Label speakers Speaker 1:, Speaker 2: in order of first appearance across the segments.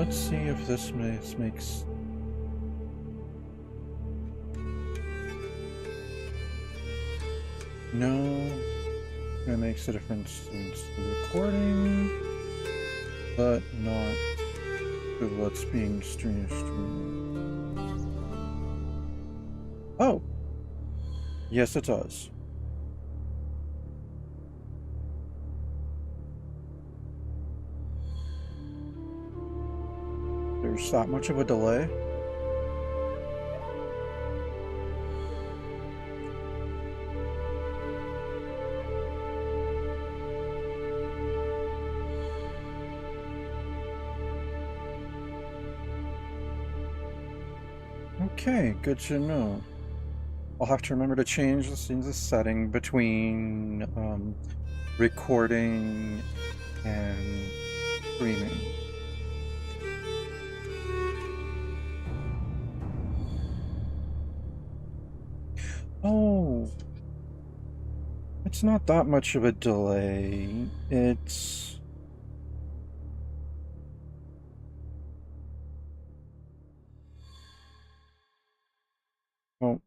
Speaker 1: Let's see if this makes... No, it makes a difference in the recording, but not to what's being streamed. Oh! Yes, it does. There's that much of a delay. Okay, good to know. I'll have to remember to change the setting between recording and streaming. Oh, it's not that much of a delay. It's... Oh.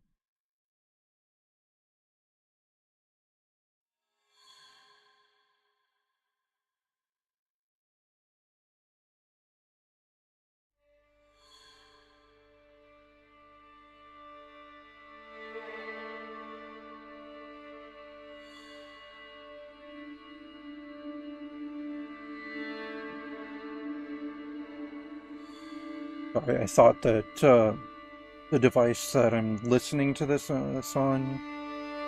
Speaker 1: Sorry, I thought that the device that I'm listening to this on,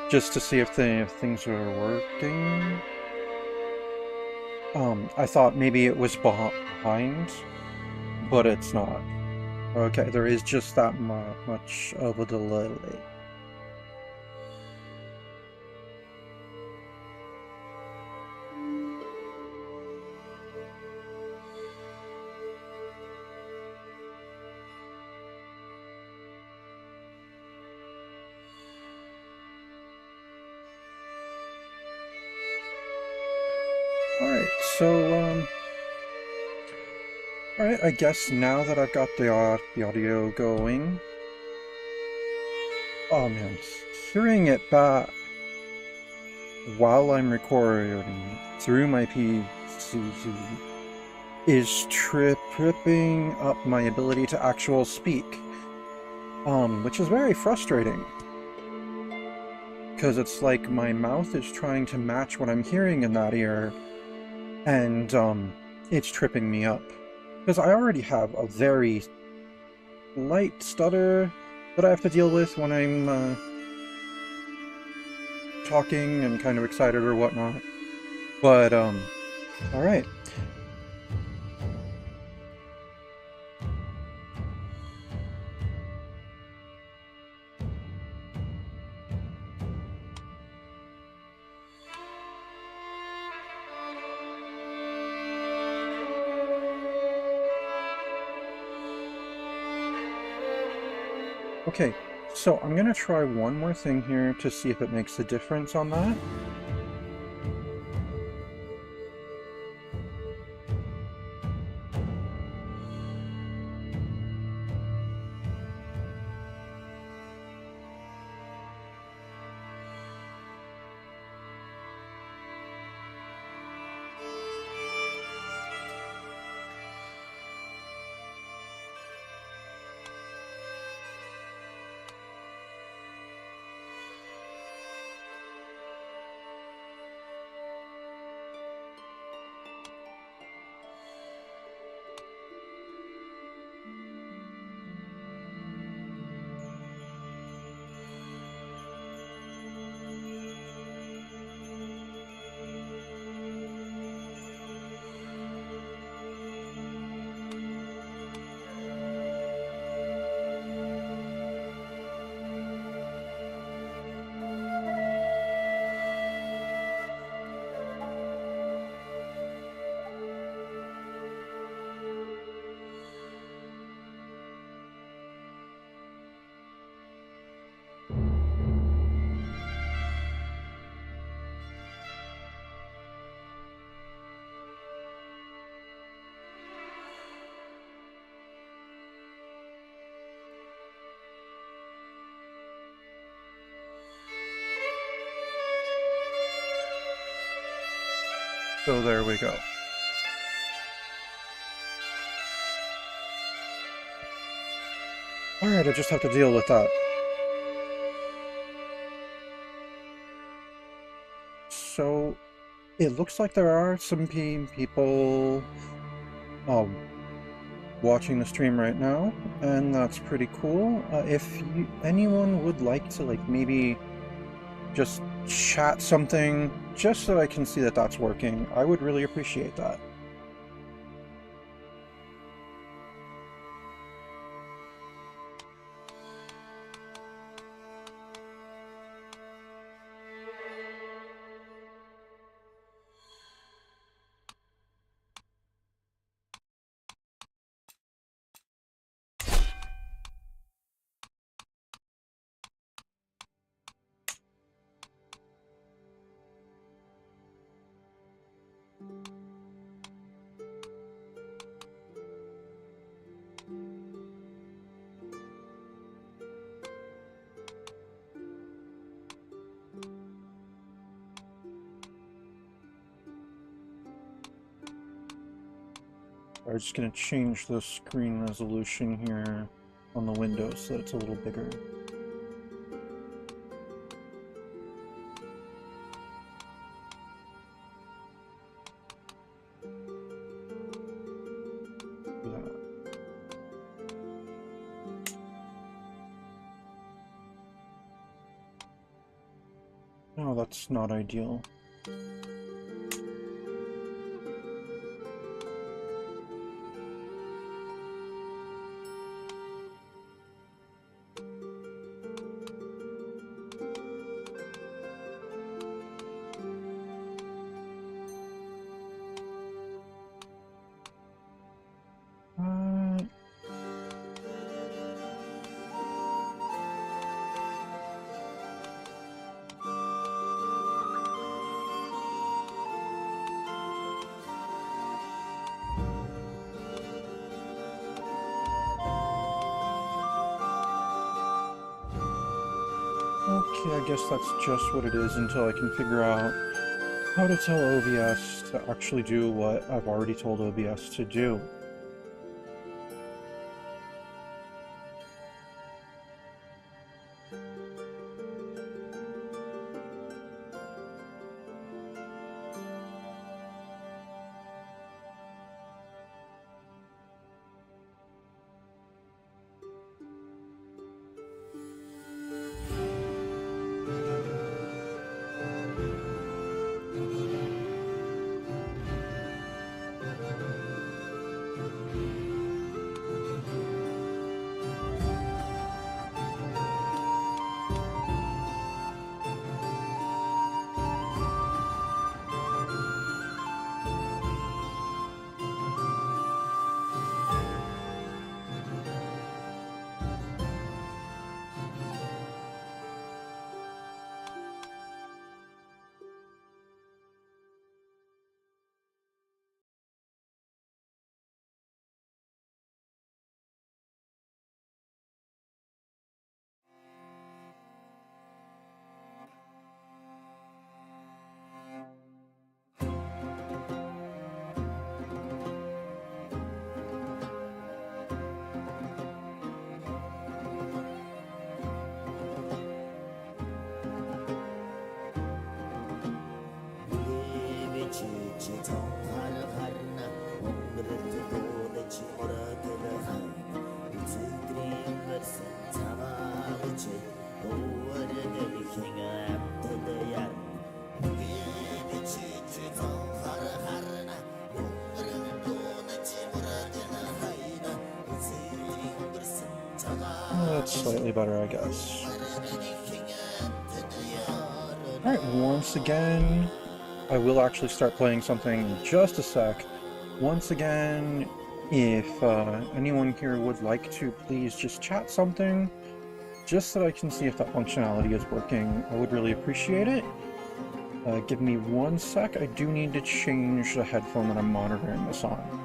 Speaker 1: just to see if things are working. I thought maybe it was behind, but it's not. Okay, there is just that much of a delay. Alright, so, alright, I guess now that I've got the audio going... Oh man, hearing it back while I'm recording through my PC is tripping up my ability to actually speak. Which is very frustrating. Because it's like my mouth is trying to match what I'm hearing in that ear, and it's tripping me up. Because I already have a very light stutter that I have to deal with when I'm talking and kind of excited or whatnot. But, alright. Okay, so I'm gonna try one more thing here to see if it makes a difference on that. So there we go. Alright, I just have to deal with that. So, it looks like there are some people watching the stream right now, and that's pretty cool. If anyone would like to, like, maybe just chat something, just so I can see that that's working, I would really appreciate that. I'm just going to change the screen resolution here on the window so that it's a little bigger. No, that's not ideal. Okay, I guess that's just what it is until I can figure out how to tell OBS to actually do what I've already told OBS to do. That's slightly better, I guess. Alright, once again, I will actually start playing something in just a sec. Once again, if anyone here would like to please just chat something, just so I can see if that functionality is working, I would really appreciate it. Give me one sec, I do need to change the headphone that I'm monitoring this on.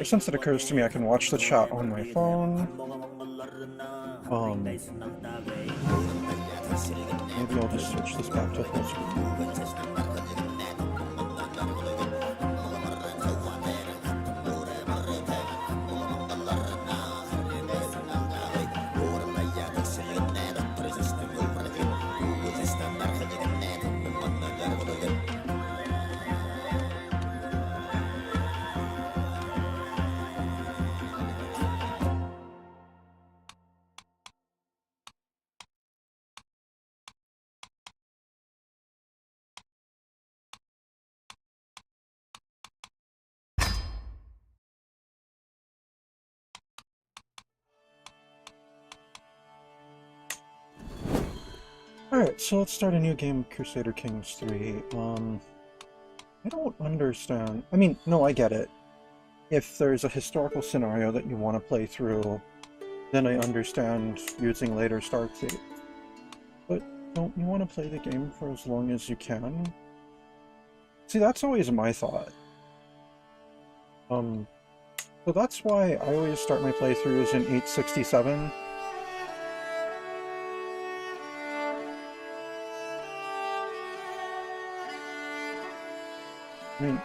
Speaker 1: since it occurs to me I can watch the chat on my phone, maybe I'll just switch this back to full screen. Alright, so let's start a new game, Crusader Kings 3. I don't understand. I mean, no, I get it. If there's a historical scenario that you want to play through, then I understand using later start dates. But don't you want to play the game for as long as you can? See, that's always my thought. So that's why I always start my playthroughs in 867. I mean,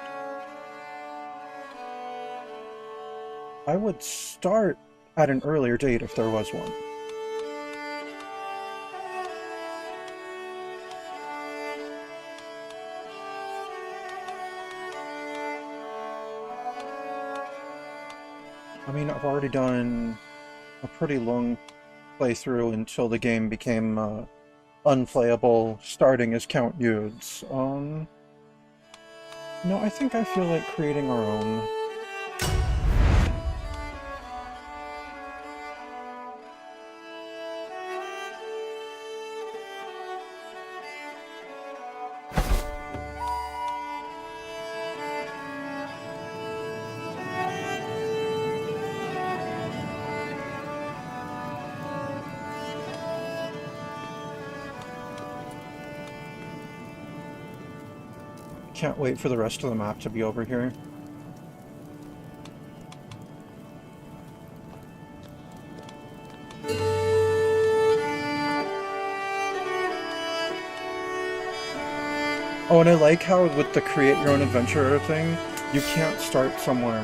Speaker 1: I would start at an earlier date if there was one. I mean, I've already done a pretty long playthrough until the game became unplayable, starting as Count Yudes. No, I think I feel like creating our own. Can't wait for the rest of the map to be over here. Oh, and I like how with the create your own adventure thing, you can't start somewhere,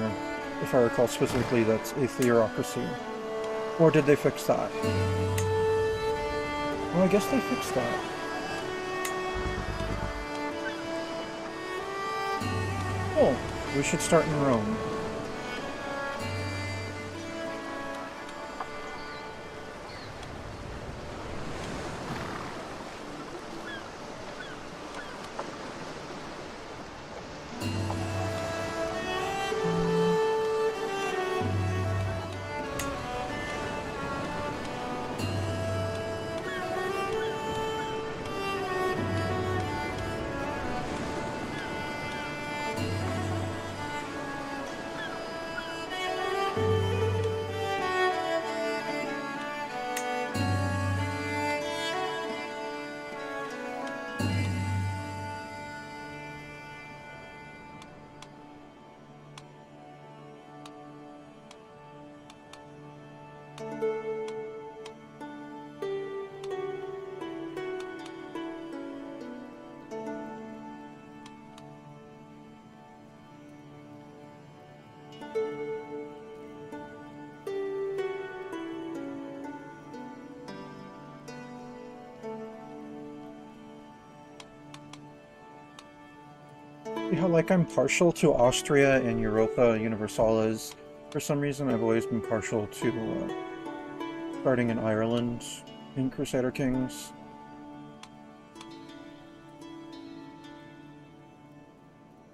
Speaker 1: if I recall specifically, that's a theocracy. Or did they fix that? Well, I guess they fixed that. Cool. We should start in Rome. Yeah, like I'm partial to Austria and Europa Universalis. For some reason, I've always been partial to starting in Ireland in Crusader Kings.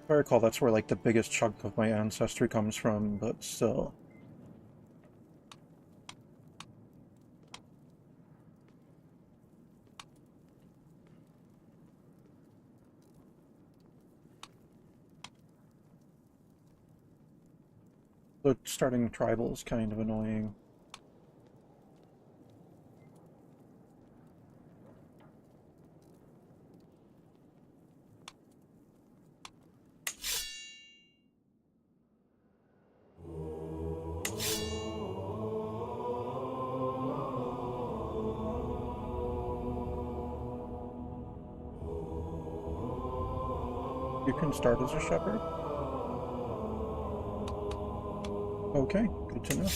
Speaker 1: If I recall, that's where like the biggest chunk of my ancestry comes from, but still. But starting tribal is kind of annoying. can start as a shepherd? Okay, good to know.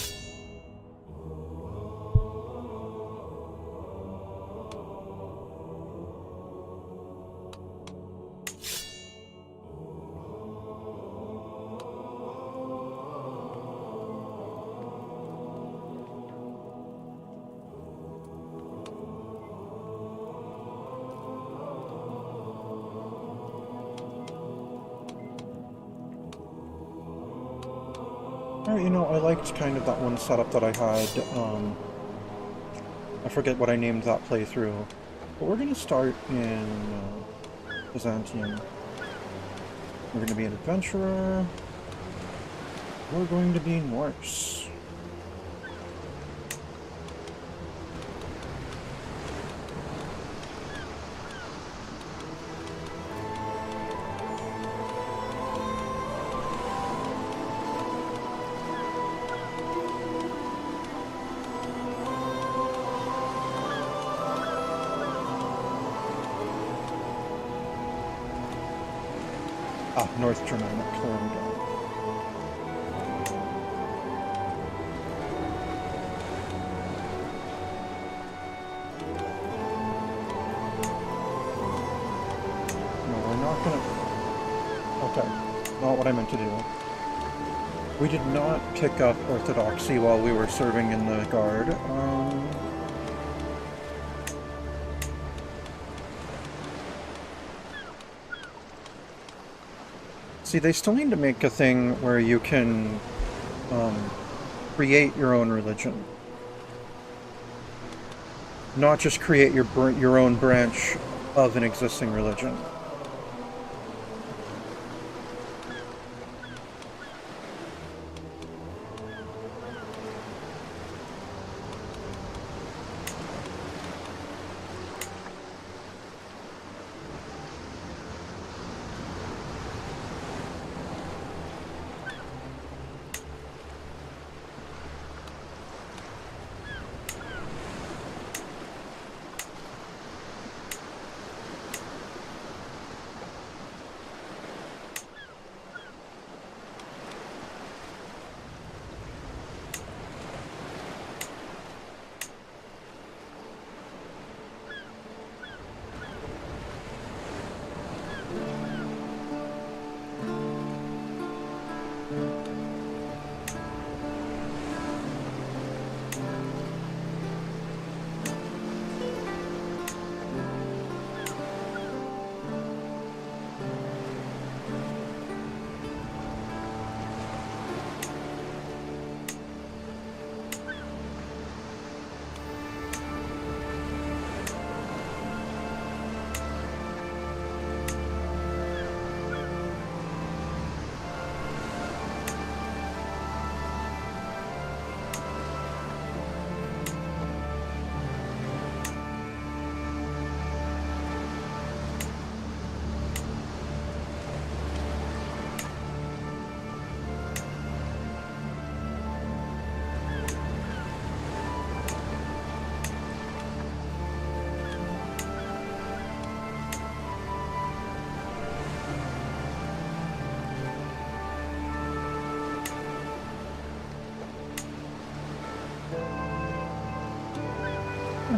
Speaker 1: Alright, you know, I liked kind of that one setup that I had. I forget what I named that playthrough. But we're going to start in Byzantium. We're going to be an adventurer. We're going to be Norse. Ah, North Germanic, there we go. No, we're not gonna... Okay, not what I meant to do. We did not pick up Orthodoxy while we were serving in the Guard. See, they still need to make a thing where you can create your own religion. Not just create your own branch of an existing religion.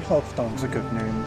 Speaker 1: Healthstone's a good name.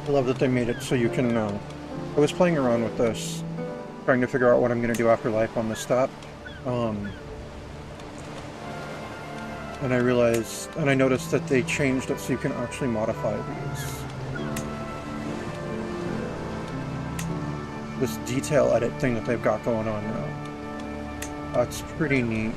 Speaker 1: I love that they made it so you can, I was playing around with this, trying to figure out what I'm going to do after life on this stop. And I realized, and I noticed that they changed it so you can actually modify these. This detail edit thing that they've got going on now. That's pretty neat.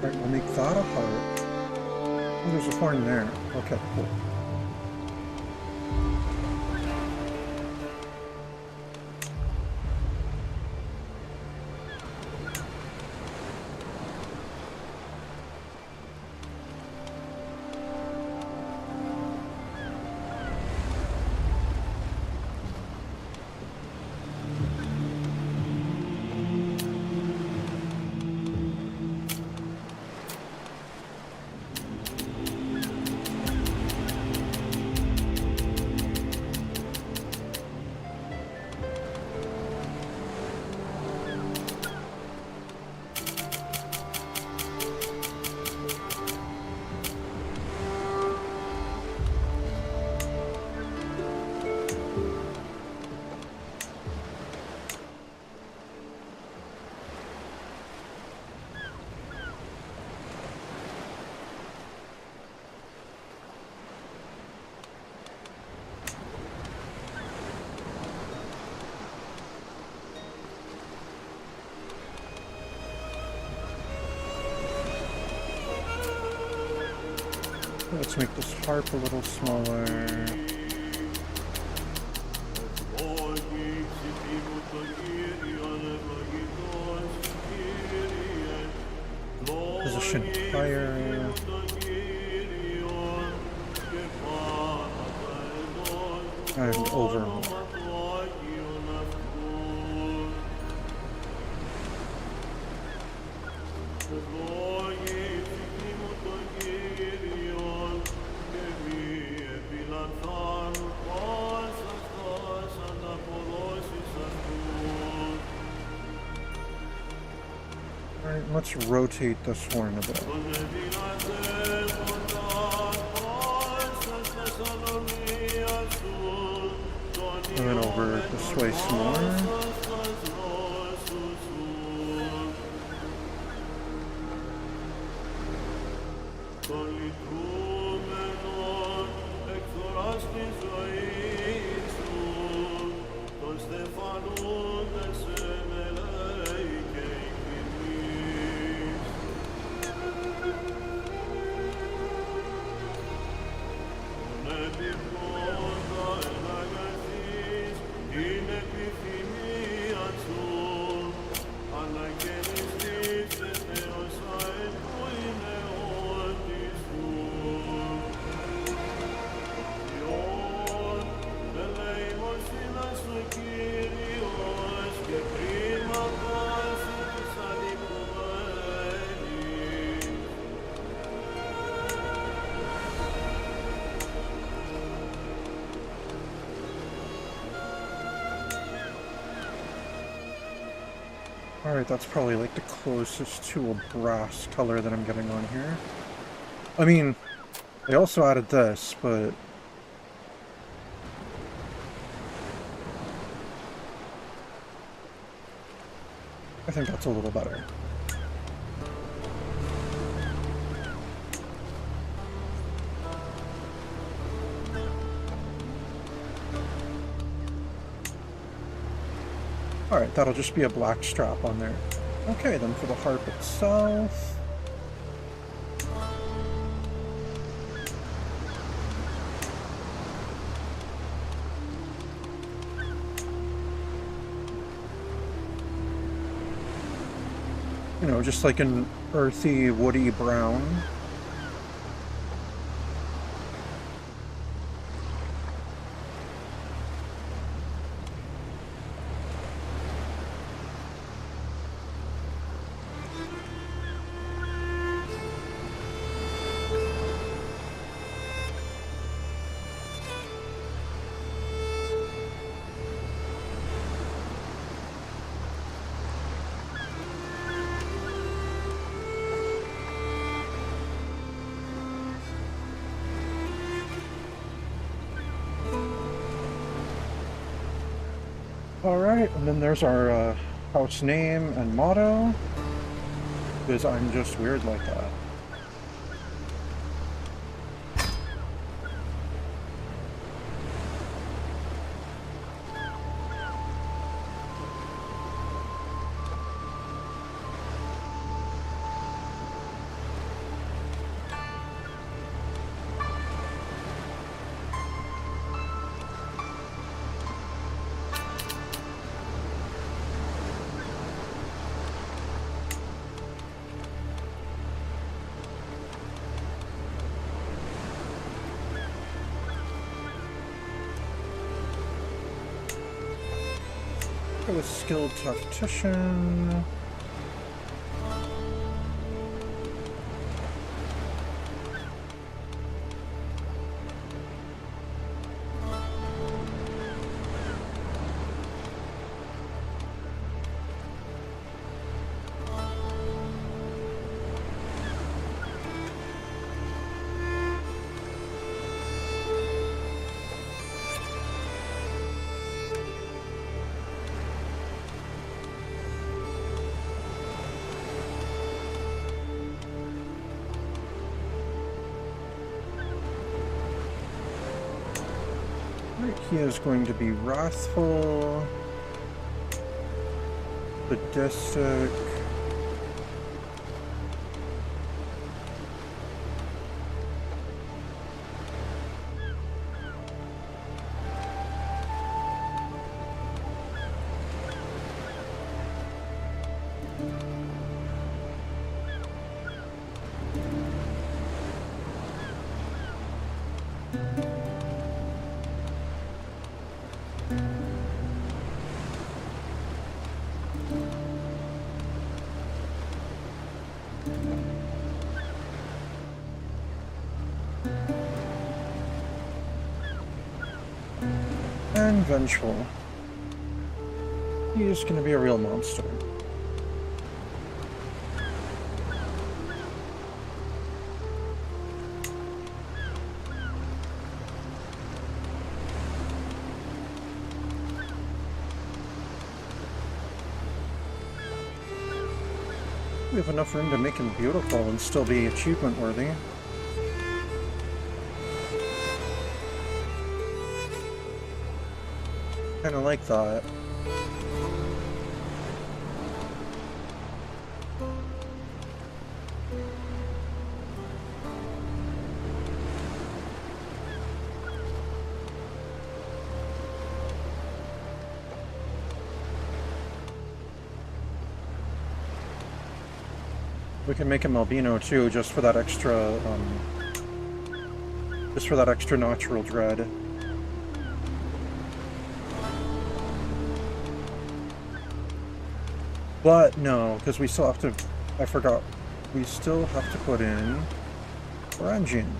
Speaker 1: Alright, we'll make that apart. Oh, there's a horn there. Okay, cool. Let's make this harp a little smaller. Position higher. And over more. Alright, let's rotate this horn a bit. And then over this way some more. Alright, that's probably like the closest to a brass color that I'm getting on here. I mean, I also added this, but I think that's a little better. Alright, that'll just be a black strap on there. Okay, then for the harp itself... you know, just like an earthy, woody brown. Alright, and then there's our house name and motto, because I'm just weird like that. A skilled tactician. He is going to be wrathful, sadistic, and vengeful. He is going to be a real monster. We have enough room to make him beautiful and still be achievement worthy. Kinda like that. We can make him albino too, just for that extra natural dread. But no, because we still have to, I forgot, we still have to put in our engine.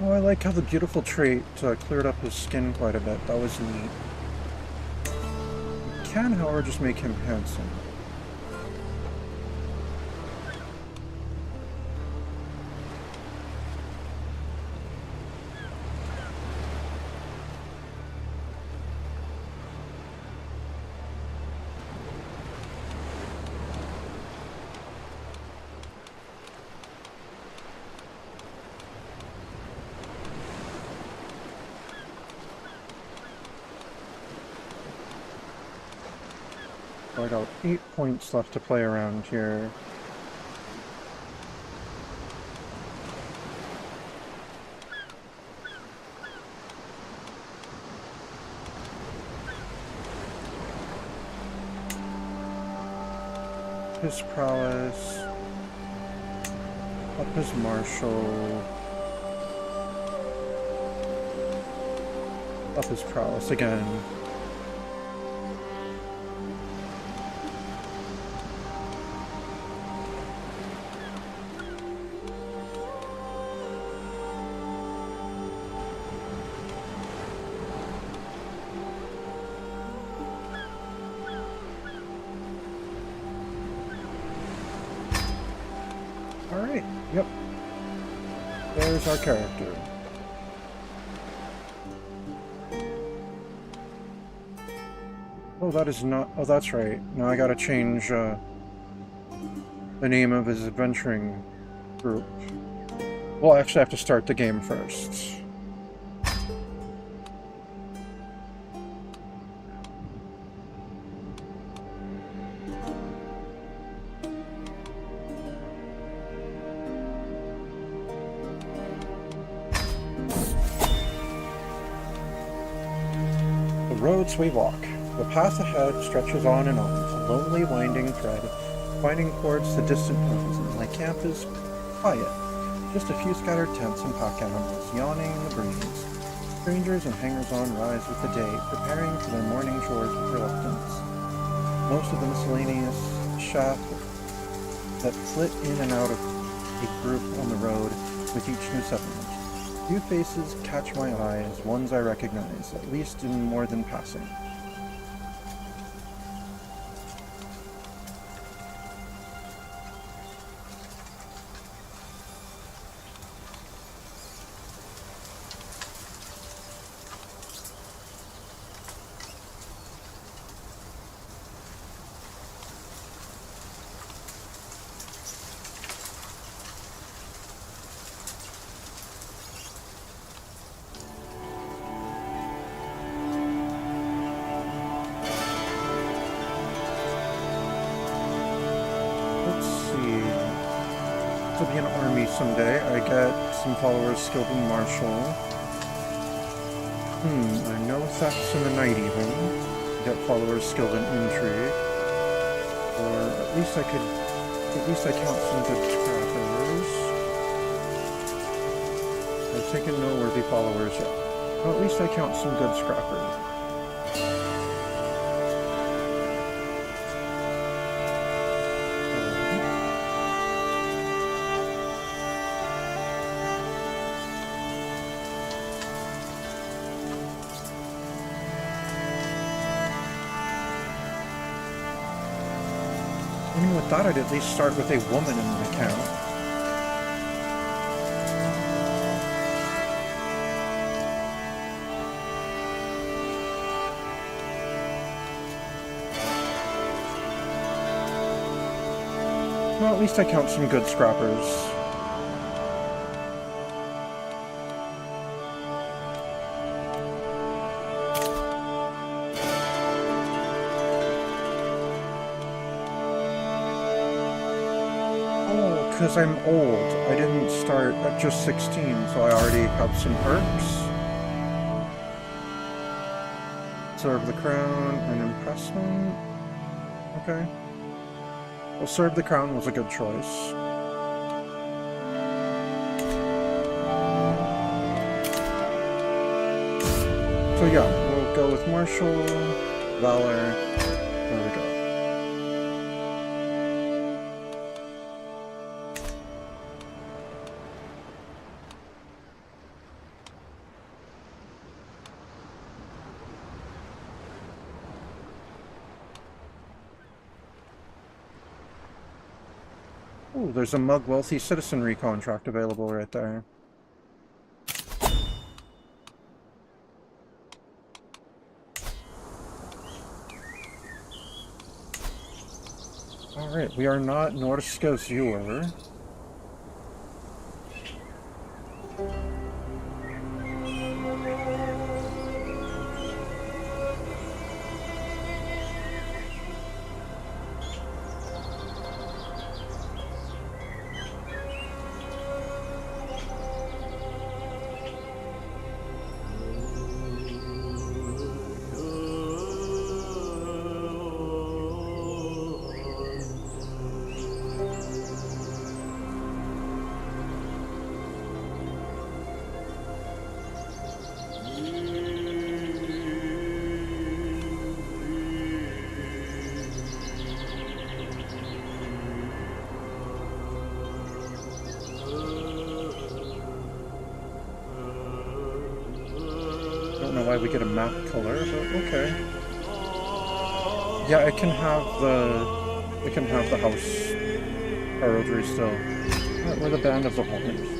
Speaker 1: Oh, I like how the beautiful trait cleared up his skin quite a bit. That was neat. You can, however, just make him handsome. So I got 8 points left to play around here. His prowess. Up his martial. Up his prowess again. Alright, yep. There's our character. Oh, that is not... Oh, that's right. Now I gotta change the name of his adventuring group. Well, actually I have to start the game first. The roads we walk. The path ahead stretches on and on, a lonely winding thread, winding towards the distant horizon. My camp is quiet. Just a few scattered tents and pack animals, yawning in the breeze. Strangers and hangers-on rise with the day, preparing for their morning chores with reluctance. Most of the miscellaneous chaff that flit in and out of a group on the road with each new settlement. Few faces catch my eye as ones I recognize, at least in more than passing. To be an army someday. I get some followers skilled in martial. I know thefts in the night even. Get followers skilled in intrigue. Or at least I count some good scrappers. I've taken no worthy followers yet. Well, at least I count some good scrappers. Even with that, I'd at least start with a woman in the account. Well, at least I count some good scrappers. Because I'm old. I didn't start at just 16, so I already have some perks. Serve the crown and impressment. Okay. Well, serve the crown was a good choice. So yeah, we'll go with martial, valor. There we go. Ooh, there's a mug wealthy citizenry contract available right there. Alright, we are not Norska Zur. Don't know why we get a map color, but okay. Yeah, it can have the house heraldry still. We're the band of the Hornets.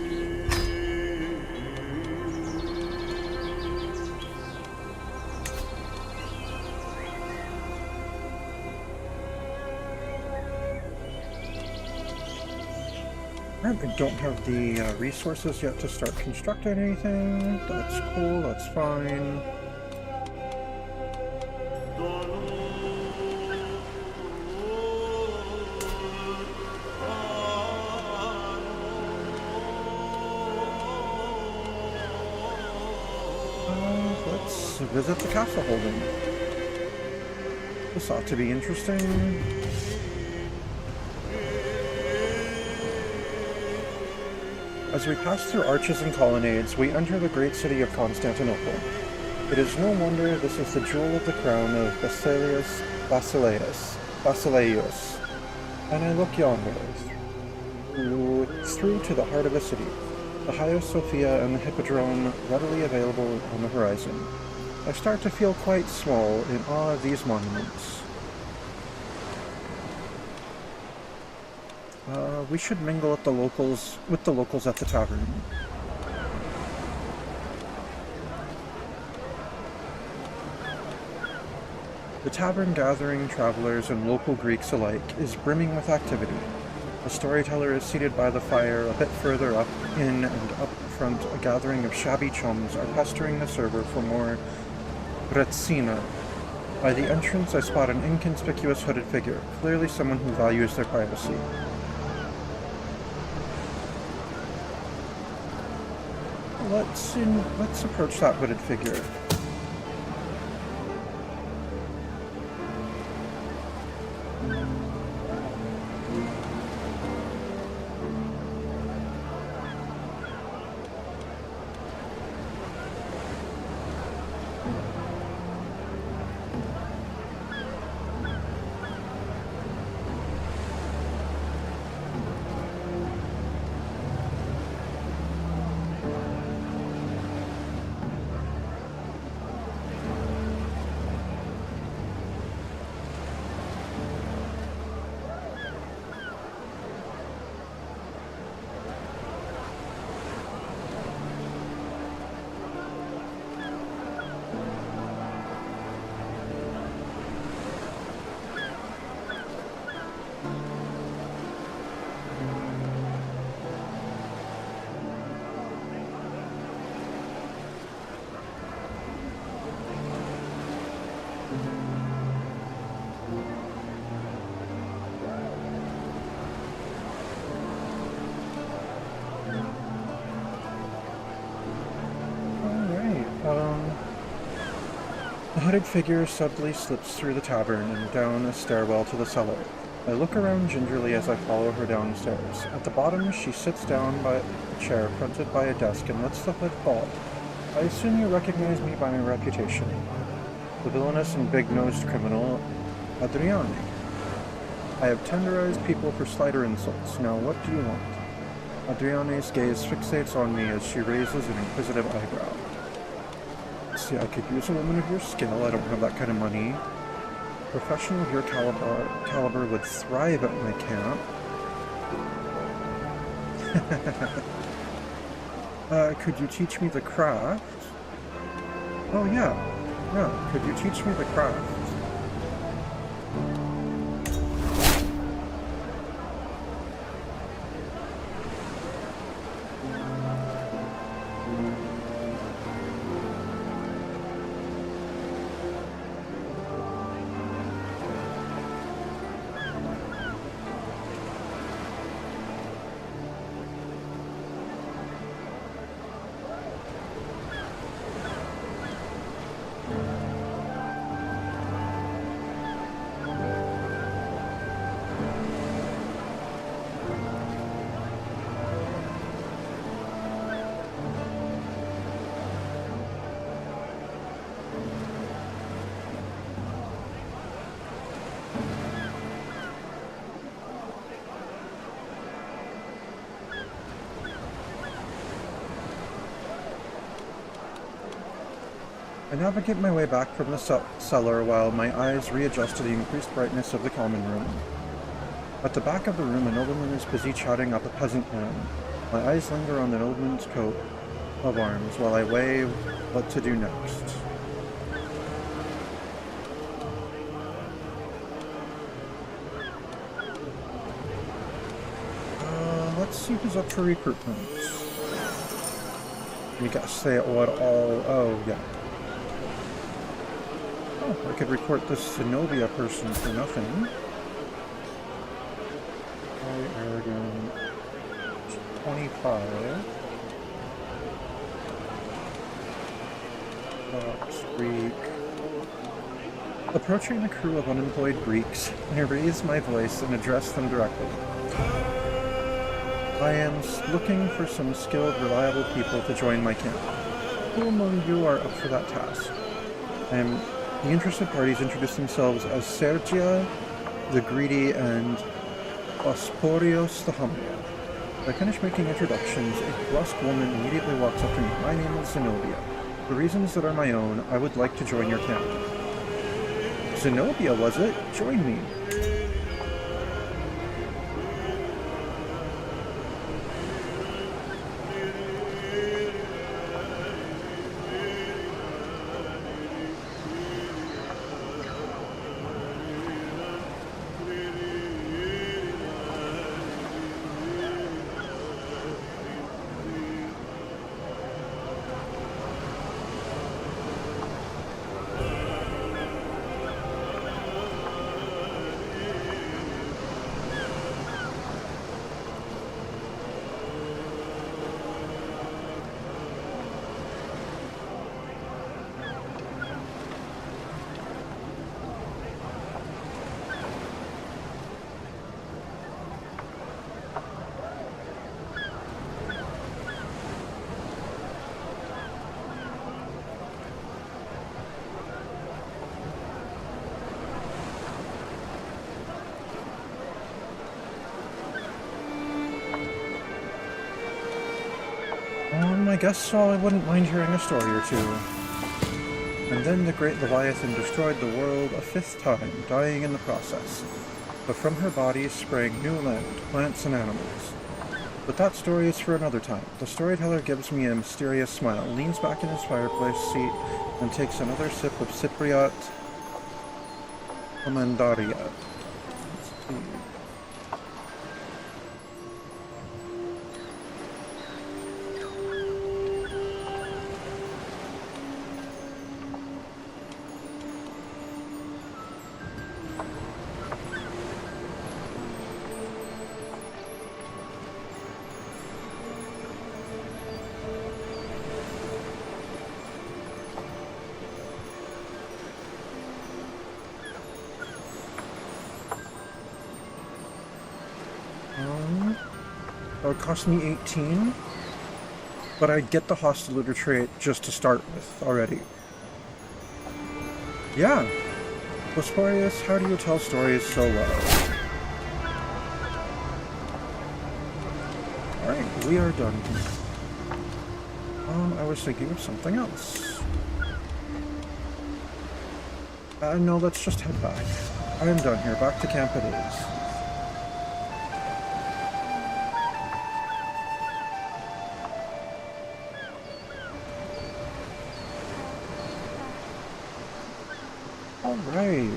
Speaker 1: Alright, we don't have the resources yet to start constructing anything. That's cool, that's fine. Let's visit the castle holding. This ought to be interesting. As we pass through arches and colonnades, we enter the great city of Constantinople. It is no wonder this is the jewel of the crown of Basileus. And I look yonder, through to the heart of the city, the Hagia Sophia and the Hippodrome readily available on the horizon. I start to feel quite small in awe of these monuments. We should mingle with the locals at the tavern. The tavern, gathering travelers and local Greeks alike, is brimming with activity. A storyteller is seated by the fire a bit further up, and up front a gathering of shabby chums are pestering the server for more bretsina. By the entrance I spot an inconspicuous hooded figure, clearly someone who values their privacy. Let's approach that hooded figure. The hooded figure suddenly slips through the tavern and down a stairwell to the cellar. I look around gingerly as I follow her downstairs. At the bottom, she sits down by a chair fronted by a desk and lets the hood fall. I assume you recognize me by my reputation. The villainous and big-nosed criminal, Adriani. I have tenderized people for slighter insults. Now what do you want? Adriani's gaze fixates on me as she raises an inquisitive eyebrow. See, I could use a woman of your skill. I don't have that kind of money. A professional of your caliber would thrive at my camp. Could you teach me the craft? Oh yeah. Yeah, could you teach me the craft? I navigate my way back from the cellar while my eyes readjust to the increased brightness of the common room. At the back of the room, a nobleman is busy chatting up a peasant man. My eyes linger on the nobleman's coat of arms while I weigh what to do next. Let's see who's up for recruitment. You gotta say it what all... Oh, yeah. Oh, I could report this Zenobia person for nothing. Arrogant. 25. Greek. Approaching the crew of unemployed Greeks, I raise my voice and address them directly. I am looking for some skilled, reliable people to join my camp. Who among you are up for that task? The interested parties introduce themselves as Sergia the Greedy and Osporios the Humble. I finish making introductions. A brusque woman immediately walks up to me. My name is Zenobia. For reasons that are my own, I would like to join your camp. Zenobia, was it? Join me. I guess so. I wouldn't mind hearing a story or two. And then the great Leviathan destroyed the world a 5th time, dying in the process. But from her body sprang new land, plants and animals. But that story is for another time. The storyteller gives me a mysterious smile, leans back in his fireplace seat, and takes another sip of Cypriot Amandaria. That would cost me 18, but I'd get the Hostilitor trait just to start with already. Yeah. Bosporius, how do you tell stories so well? Alright, we are done here. I was thinking of something else. No, let's just head back. I am done here. Back to camp it is. Alright,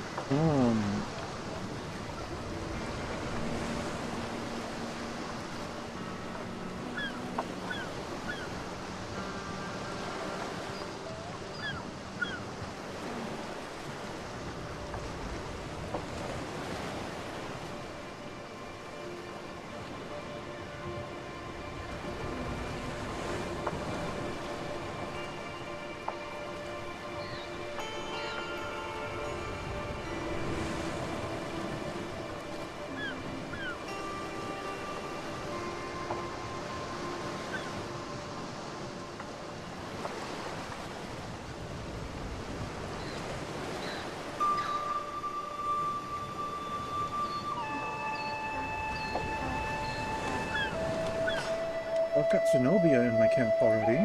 Speaker 1: I've got Zenobia in my camp already.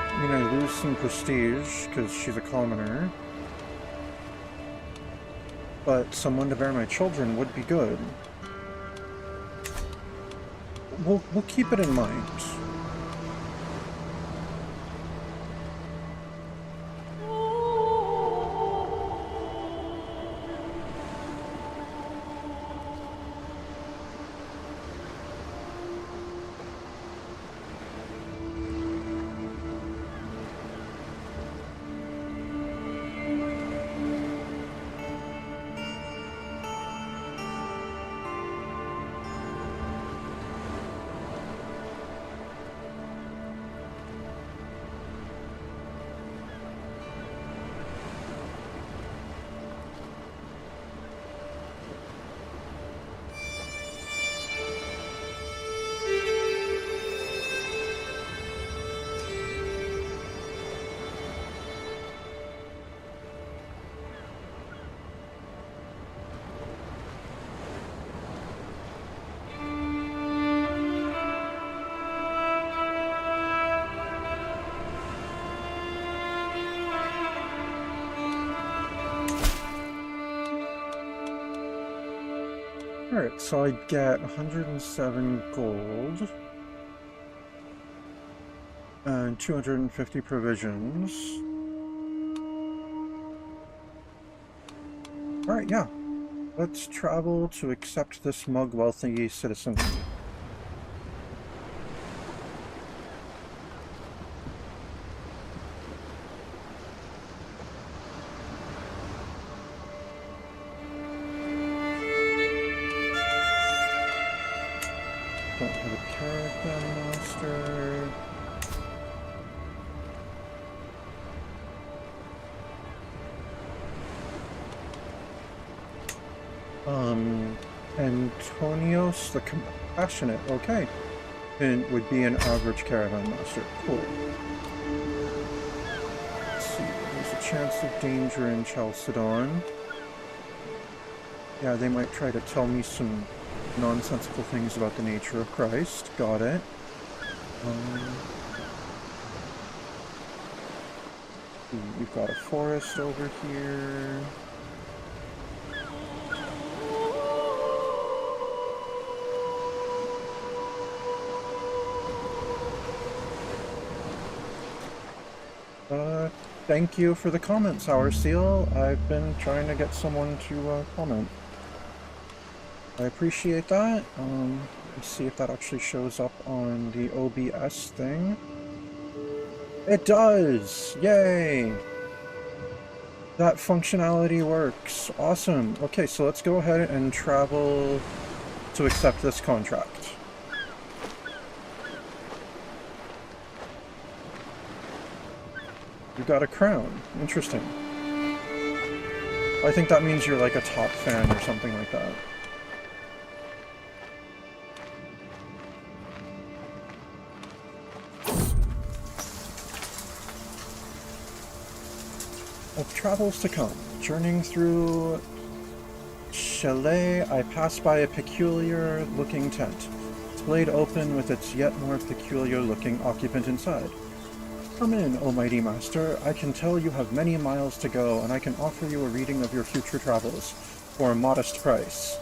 Speaker 1: I mean, I lose some prestige because she's a commoner. But someone to bear my children would be good. We'll keep it in mind. Alright, so I get 107 gold and 250 provisions. Alright, yeah. Let's travel to accept this mug wealthy citizen. Don't have a caravan master. Antonios the Compassionate, okay. And would be an average caravan master. Cool. Let's see, there's a chance of danger in Chalcedon. Yeah, they might try to tell me some nonsensical things about the nature of Christ. Got it. We've got a forest over here. Thank you for the comment, Sour Seal. I've been trying to get someone to comment. I appreciate that. Let's see if that actually shows up on the OBS thing. It does! Yay! That functionality works. Awesome. Okay, so let's go ahead and travel to accept this contract. You got a crown. Interesting. I think that means you're like a top fan or something like that. Of travels to come. Journeying through Chalet, I pass by a peculiar-looking tent. It's laid open with its yet more peculiar-looking occupant inside. Come in, O mighty master. I can tell you have many miles to go, and I can offer you a reading of your future travels for a modest price.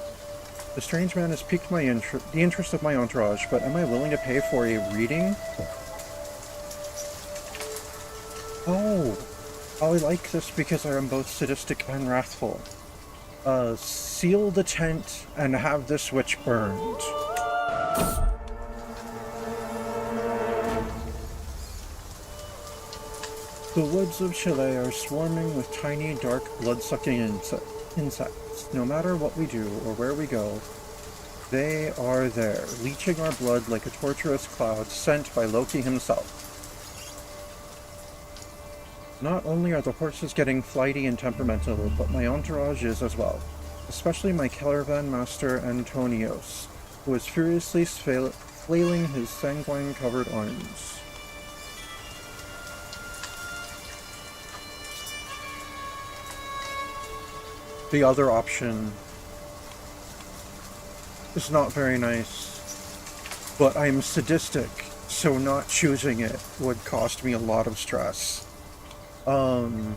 Speaker 1: The strange man has piqued the interest of my entourage, but am I willing to pay for a reading? Oh, I like this because I am both sadistic and wrathful. Seal the tent and have this witch burned. The woods of Chile are swarming with tiny, dark, blood-sucking insects. No matter what we do or where we go, they are there, leeching our blood like a torturous cloud sent by Loki himself. Not only are the horses getting flighty and temperamental, but my entourage is as well, especially my caravan master Antonios, who is furiously flailing his sanguine-covered arms. The other option is not very nice, but I'm sadistic, so not choosing it would cost me a lot of stress. I'm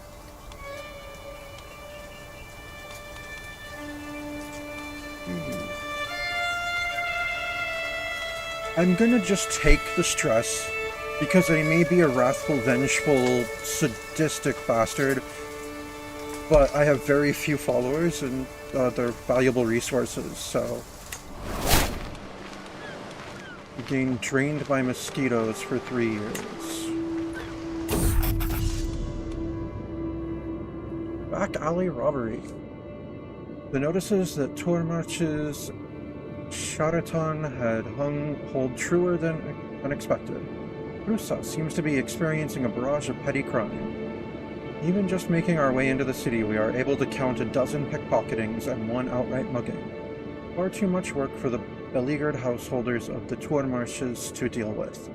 Speaker 1: gonna just take the stress, because I may be a wrathful, vengeful, sadistic bastard, but I have very few followers and they're valuable resources, so... Being drained by mosquitoes for 3 years. Back alley robbery. The notices that Tormarch's Sharaton had hold truer than unexpected. Rusa seems to be experiencing a barrage of petty crime. Even just making our way into the city, we are able to count a dozen pickpocketings and 1 outright mugging. Far too much work for the beleaguered householders of the Tormarches to deal with.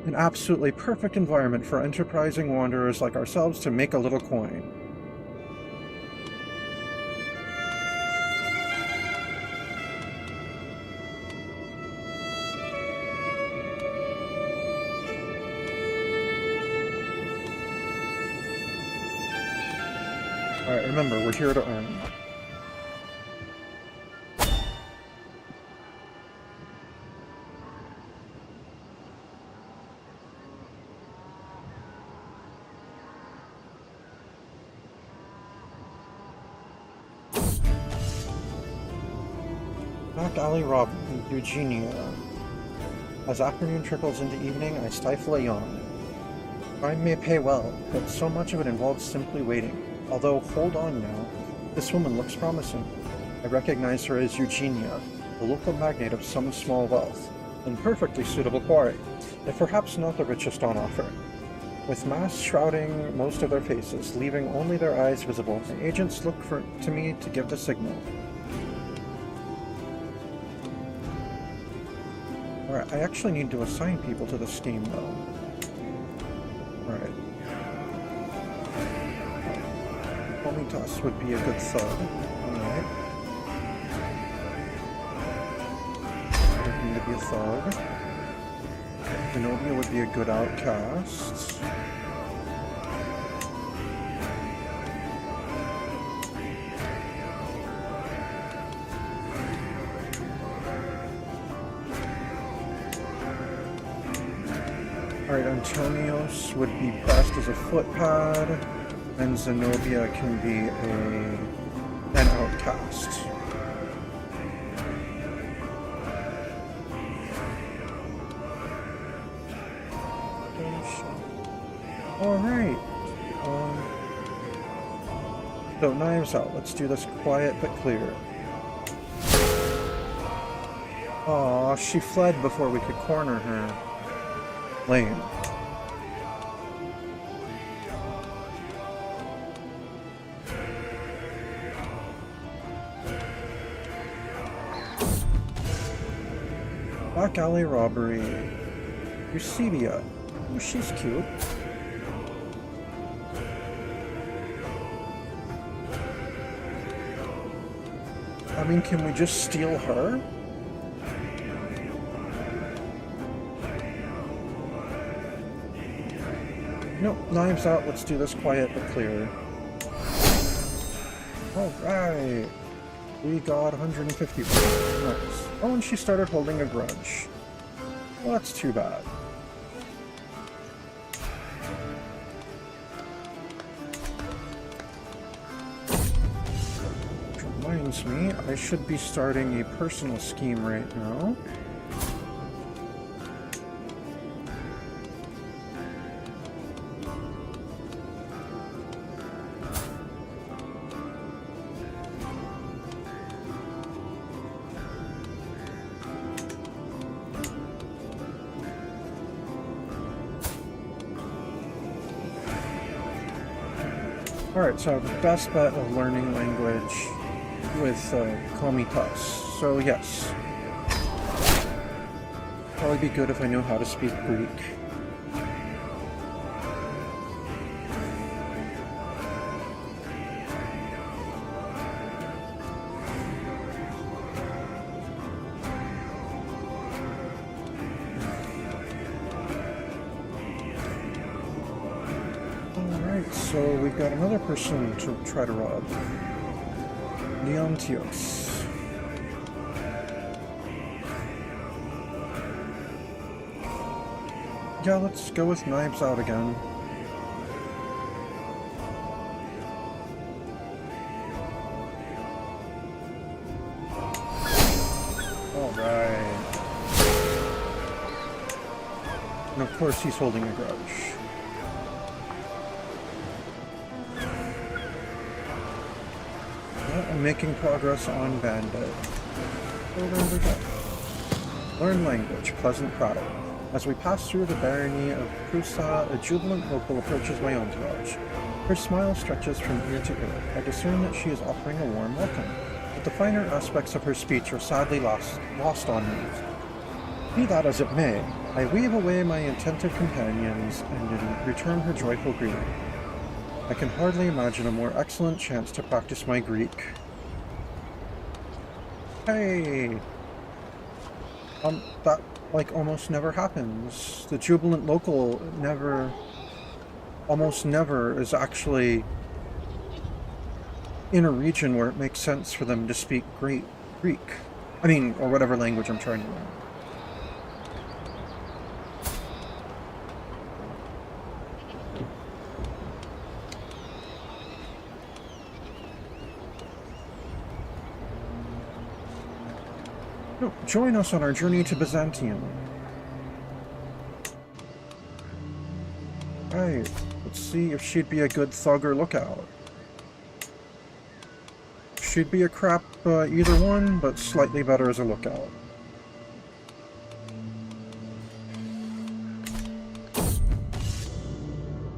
Speaker 1: An absolutely perfect environment for enterprising wanderers like ourselves to make a little coin. Alright, remember, we're here to earn. Back alley robbery, Eugenia. As afternoon trickles into evening, I stifle a yawn. Crime may pay well, but so much of it involves simply waiting. Although, hold on now, this woman looks promising. I recognize her as Eugenia, the local magnate of some small wealth, and perfectly suitable quarry, if perhaps not the richest on offer. With masks shrouding most of their faces, leaving only their eyes visible, the agents look to me to give the signal. Alright, I actually need to assign people to this game, though. Alright. Komitas would be a good thug. Alright. Would need to be a thug. Zenobia would be a good outcast. Alright, Antonios would be best as a footpad, and Zenobia can be an outcast. Alright. So, knives out. Let's do this quiet but clear. Aw, she fled before we could corner her. Lame. Back alley robbery. Eusebia. Oh, she's cute. I mean, can we just steal her? Nope, knives out, let's do this quiet but clear. Alright! We got 150 points. Nice. Oh, and she started holding a grudge. Well, that's too bad. Which reminds me, I should be starting a personal scheme right now. Alright, so the best bet of learning language with Komitas. So yes. Probably be good if I know how to speak Greek. So we've got another person to try to rob. Leontios. Yeah, let's go with knives out again. Alright. And of course he's holding a grudge. I'm making progress on Bandit. Oh, there we go. Learn language, pleasant prattle. As we pass through the barony of Prusa, a jubilant local approaches my entourage. Her smile stretches from ear to ear. I discern that she is offering a warm welcome, but the finer aspects of her speech are sadly lost on me. Be that as it may, I wave away my attentive companions and return her joyful greeting. I can hardly imagine a more excellent chance to practice my Greek. Hey! That, like, almost never happens. The jubilant local almost never is actually in a region where it makes sense for them to speak Greek. I mean, or whatever language I'm trying to learn. No, join us on our journey to Byzantium. Right, let's see if she'd be a good thug or lookout. She'd be a crap either one, but slightly better as a lookout.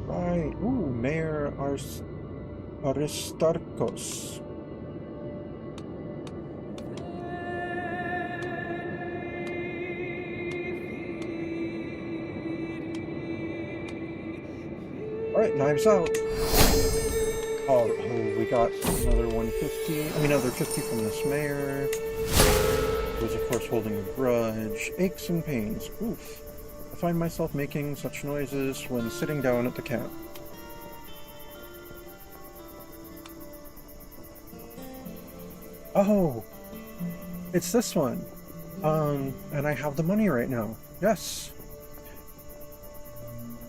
Speaker 1: Right, ooh, Mayor Aristarchos. Alright, knives out. Oh, we got another 150. I mean, another 50 from this mayor. Who's, of course, holding a grudge. Aches and pains. Oof. I find myself making such noises when sitting down at the camp. Oh! It's this one. And I have the money right now. Yes.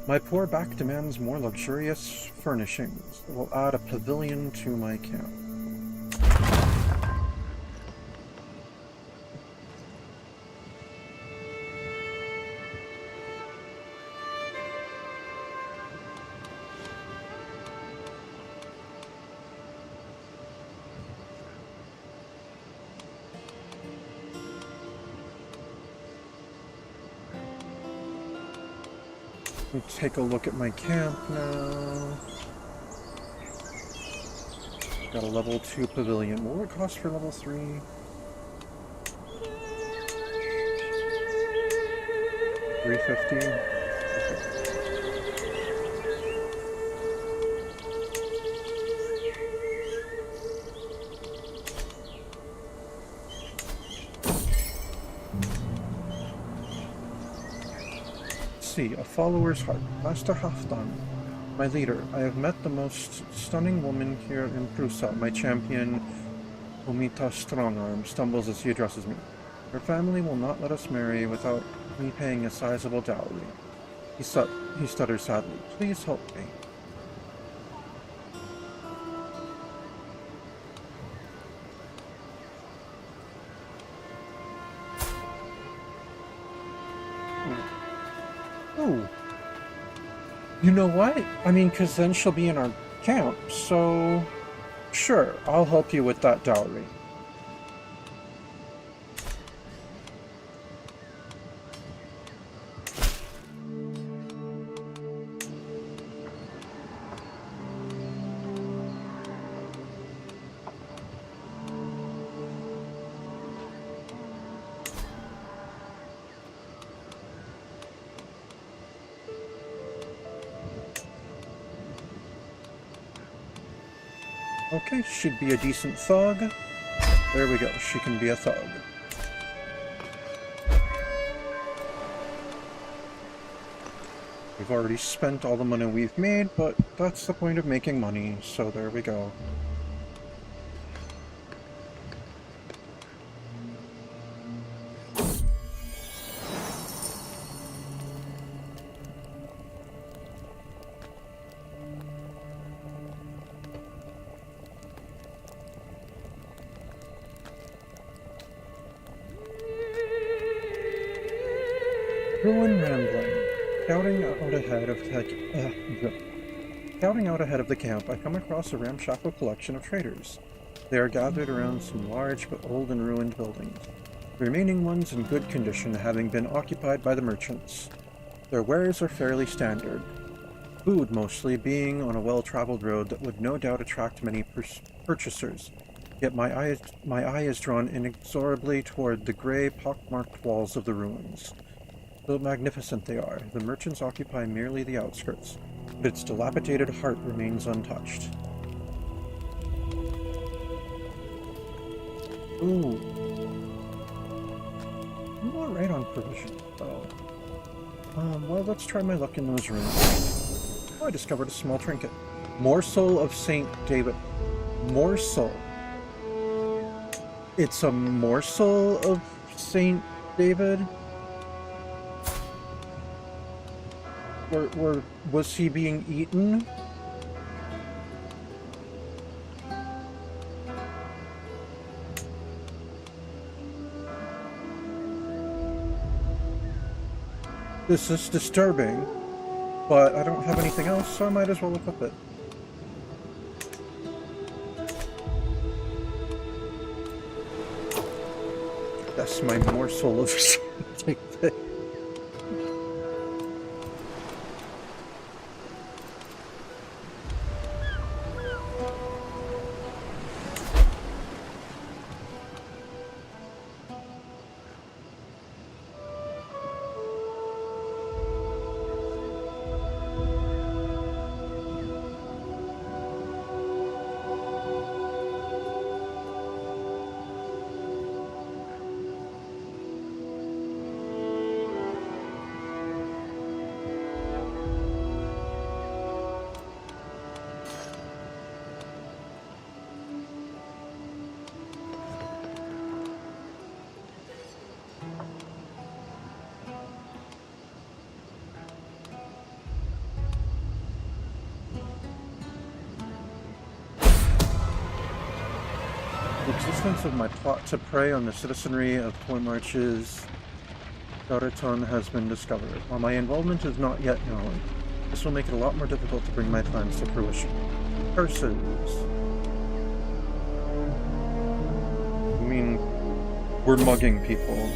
Speaker 1: My poor back demands more luxurious furnishings. I will add a pavilion to my camp. Let's take a look at my camp now. Got a level 2 pavilion. What would it cost for level 3? $350. Okay. See, a follower's heart. Master Halfdan. My leader, I have met the most stunning woman here in Prusa. My champion, Omita Strongarm, stumbles as he addresses me. Her family will not let us marry without me paying a sizable dowry. He stutters sadly. Please help me. Oh. You know what? I mean, because then she'll be in our camp, so... Sure, I'll help you with that dowry. Okay, she'd be a decent thug. There we go, she can be a thug. We've already spent all the money we've made, but that's the point of making money, so there we go. Ruin rambling. Scouting out ahead of the camp, I come across a ramshackle collection of traders. They are gathered around some large but old and ruined buildings, the remaining ones in good condition having been occupied by the merchants. Their wares are fairly standard, food mostly being on a well-traveled road that would no doubt attract many purchasers. Yet my eye is drawn inexorably toward the grey, pockmarked walls of the ruins. Though magnificent they are, the merchants occupy merely the outskirts, but its dilapidated heart remains untouched. Ooh. I'm alright on provision, though. Well, let's try my luck in those ruins. Oh, I discovered a small trinket. Morsel of St. David. Morsel. It's a morsel of St. David? Was he being eaten? This is disturbing, but I don't have anything else, so I might as well equip it. That's my morsel of something. The existence of my plot to prey on the citizenry of Portmarch's Doraton has been discovered. While my involvement is not yet known, this will make it a lot more difficult to bring my plans to fruition. Curses. I mean, we're mugging people.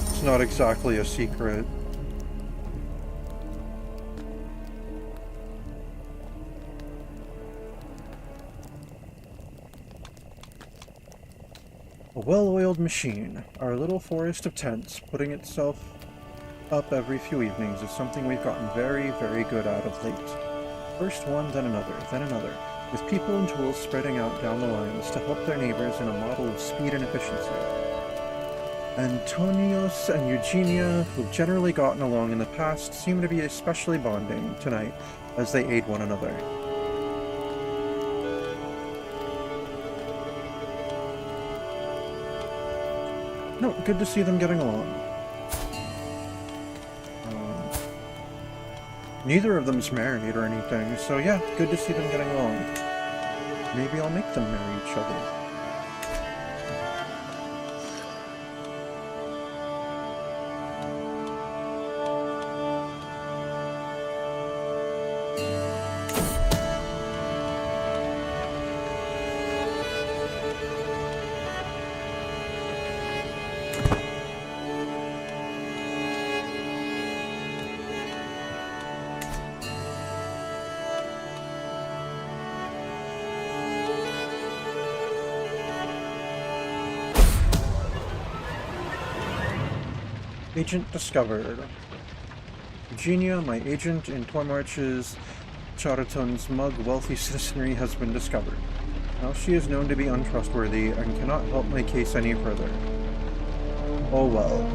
Speaker 1: It's not exactly a secret. A well-oiled machine. Our little forest of tents, putting itself up every few evenings, is something we've gotten very, very good at of late. First one, then another, with people and tools spreading out down the lines to help their neighbors in a model of speed and efficiency. Antonios and Eugenia, who've generally gotten along in the past, seem to be especially bonding tonight as they aid one another. No, good to see them getting along. Neither of them's married or anything, so yeah, good to see them getting along. Maybe I'll make them marry each other. Agent discovered. Eugenia, my agent in Tormarch's Charaton's mug wealthy citizenry has been discovered. Now she is known to be untrustworthy and cannot help my case any further. Oh well.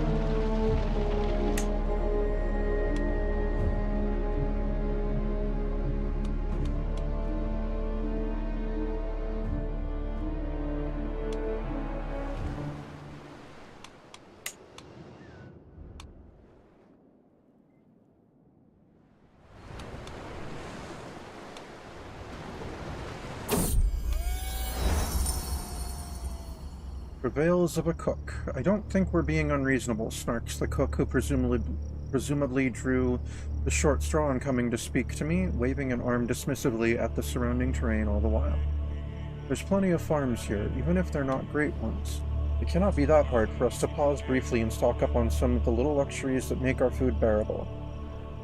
Speaker 1: Travails of a cook. I don't think we're being unreasonable, snarks the cook who presumably drew the short straw in coming to speak to me, waving an arm dismissively at the surrounding terrain all the while. There's plenty of farms here, even if they're not great ones. It cannot be that hard for us to pause briefly and stock up on some of the little luxuries that make our food bearable.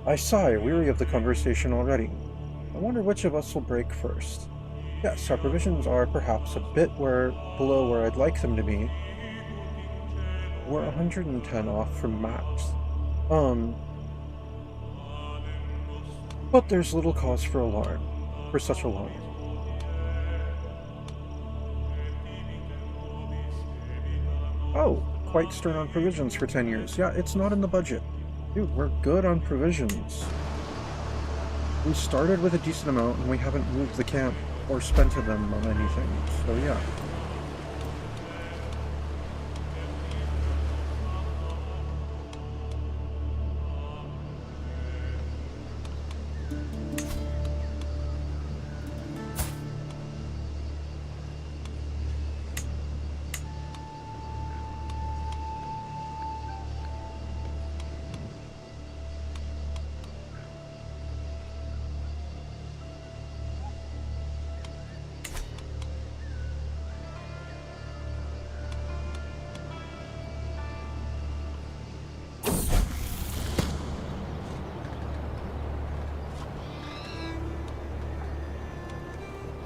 Speaker 1: I sigh, weary of the conversation already. I wonder which of us will break first. Yes, our provisions are perhaps a bit below where I'd like them to be. We're 110 off from max. But there's little cause for alarm, for such alarm. Oh, quite stern on provisions for 10 years. Yeah, it's not in the budget. Dude, we're good on provisions. We started with a decent amount and we haven't moved the camp or spent them on anything, so yeah.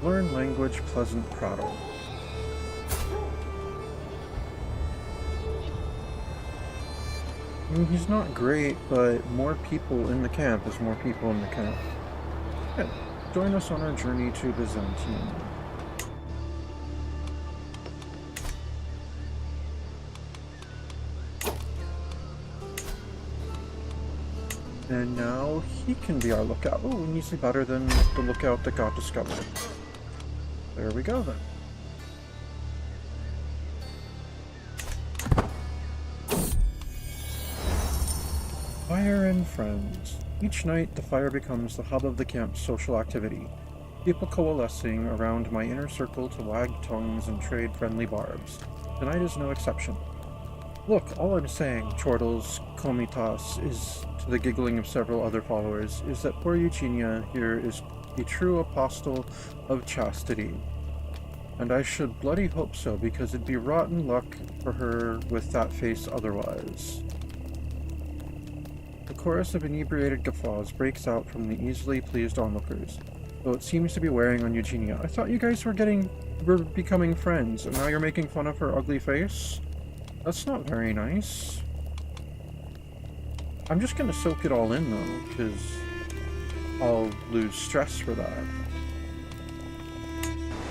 Speaker 1: Learn language, pleasant prattle. I mean, he's not great, but more people in the camp is more people in the camp. Yeah, join us on our journey to Byzantium. And now he can be our lookout. Oh, and easily better than the lookout that got discovered. There we go then. Fire and friends. Each night, the fire becomes the hub of the camp's social activity, people coalescing around my inner circle to wag tongues and trade friendly barbs. Tonight is no exception. Look, all I'm saying, chortles comitas, is, to the giggling of several other followers, is that poor Eugenia here is a true apostle of chastity. And I should bloody hope so, because it'd be rotten luck for her with that face otherwise. The chorus of inebriated guffaws breaks out from the easily pleased onlookers, though it seems to be wearing on Eugenia. I thought you guys were becoming friends, and now you're making fun of her ugly face? That's not very nice. I'm just gonna soak it all in, though, because I'll lose stress for that.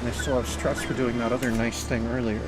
Speaker 1: And I still have stress for doing that other nice thing earlier.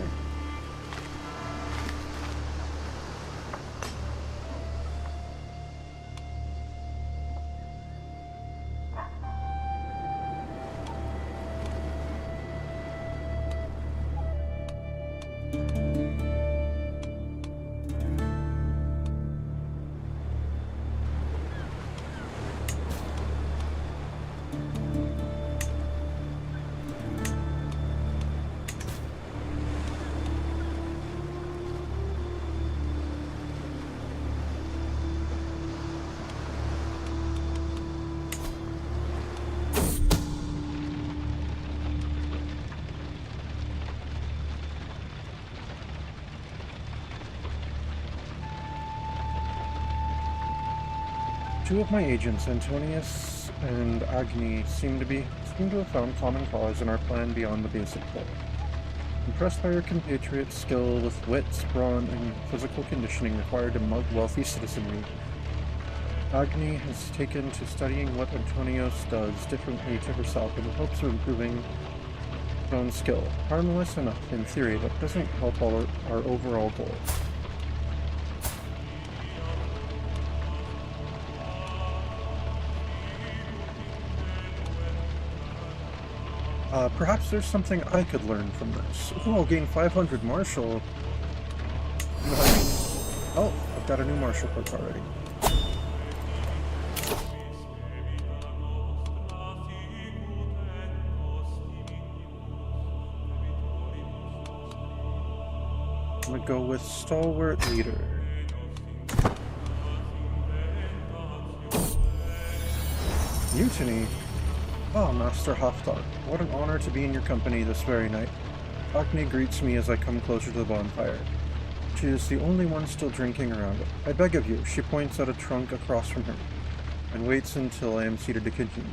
Speaker 1: Two of my agents, Antonius and Agni, seem to have found common cause in our plan beyond the basic goal. Impressed by your compatriot's skill with wits, brawn, and physical conditioning required to mug wealthy citizenry, Agni has taken to studying what Antonios does differently to herself in the hopes of improving her own skill. Harmless enough in theory, but doesn't help our overall goal. Perhaps there's something I could learn from this. Ooh, I'll gain 500 martial. Nice. Oh, I've got a new martial perk already. I'm gonna go with Stalwart Leader. Mutiny? Oh, Master Haftar, what an honor to be in your company this very night. Agni greets me as I come closer to the bonfire. She is the only one still drinking around it. I beg of you, she points at a trunk across from her, and waits until I am seated to continue.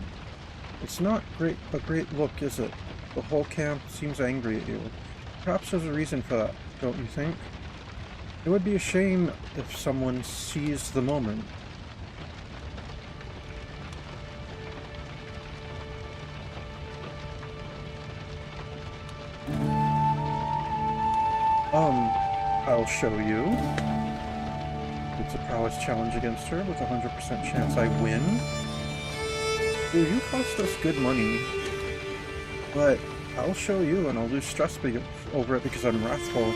Speaker 1: It's not a great look, is it? The whole camp seems angry at you. Perhaps there's a reason for that, don't you think? It would be a shame if someone seized the moment. I'll show you. It's a prowess challenge against her with a 100% chance I win. Ooh, you cost us good money. But I'll show you and I'll lose stress over it because I'm wrathful.